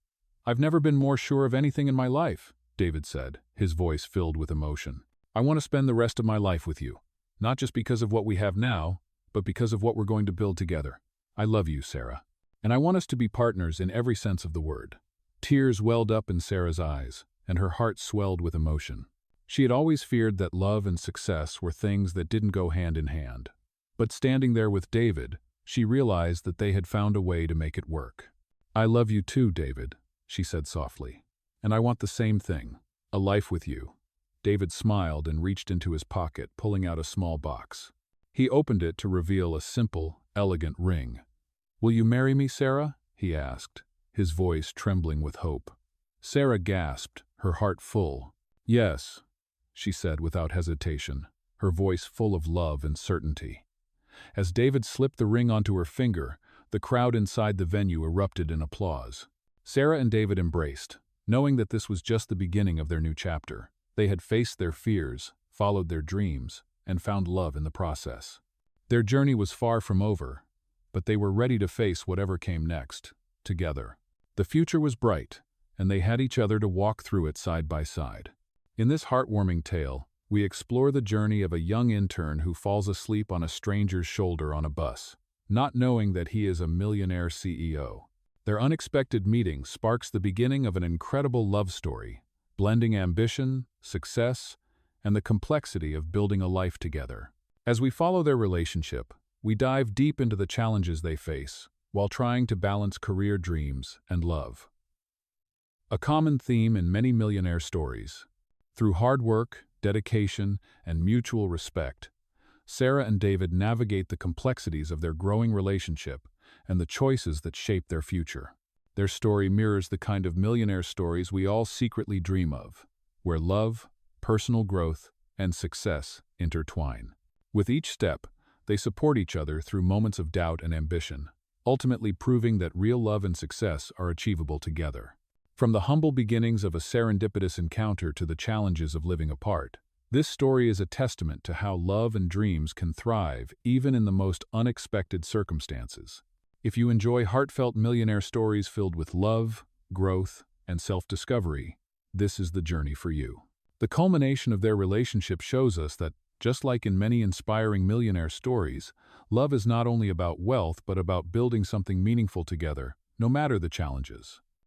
"I've never been more sure of anything in my life," David said, his voice filled with emotion. "I want to spend the rest of my life with you, not just because of what we have now, but because of what we're going to build together. I love you, Sarah, and I want us to be partners in every sense of the word." Tears welled up in Sarah's eyes, and her heart swelled with emotion. She had always feared that love and success were things that didn't go hand in hand. But standing there with David, she realized that they had found a way to make it work. "I love you too, David," she said softly, "and I want the same thing, a life with you." David smiled and reached into his pocket, pulling out a small box. He opened it to reveal a simple, elegant ring. "Will you marry me, Sarah?" he asked, his voice trembling with hope. Sarah gasped, her heart full. "Yes," she said without hesitation, her voice full of love and certainty. As David slipped the ring onto her finger, the crowd inside the venue erupted in applause. Sarah and David embraced, knowing that this was just the beginning of their new chapter. They had faced their fears, followed their dreams, and found love in the process. Their journey was far from over, but they were ready to face whatever came next, together. The future was bright, and they had each other to walk through it side by side. In this heartwarming tale, we explore the journey of a young intern who falls asleep on a stranger's shoulder on a bus, not knowing that he is a millionaire CEO. Their unexpected meeting sparks the beginning of an incredible love story, blending ambition, success, and the complexity of building a life together. As we follow their relationship, we dive deep into the challenges they face, while trying to balance career dreams and love. A common theme in many millionaire stories. Through hard work, dedication, and mutual respect, Sarah and David navigate the complexities of their growing relationship and the choices that shape their future. Their story mirrors the kind of millionaire stories we all secretly dream of, where love, personal growth, and success intertwine. With each step, they support each other through moments of doubt and ambition, ultimately proving that real love and success are achievable together. From the humble beginnings of a serendipitous encounter to the challenges of living apart, this story is a testament to how love and dreams can thrive even in the most unexpected circumstances. If you enjoy heartfelt millionaire stories filled with love, growth, and self-discovery, this is the journey for you. The culmination of their relationship shows us that, just like in many inspiring millionaire stories, love is not only about wealth but about building something meaningful together, no matter the challenges.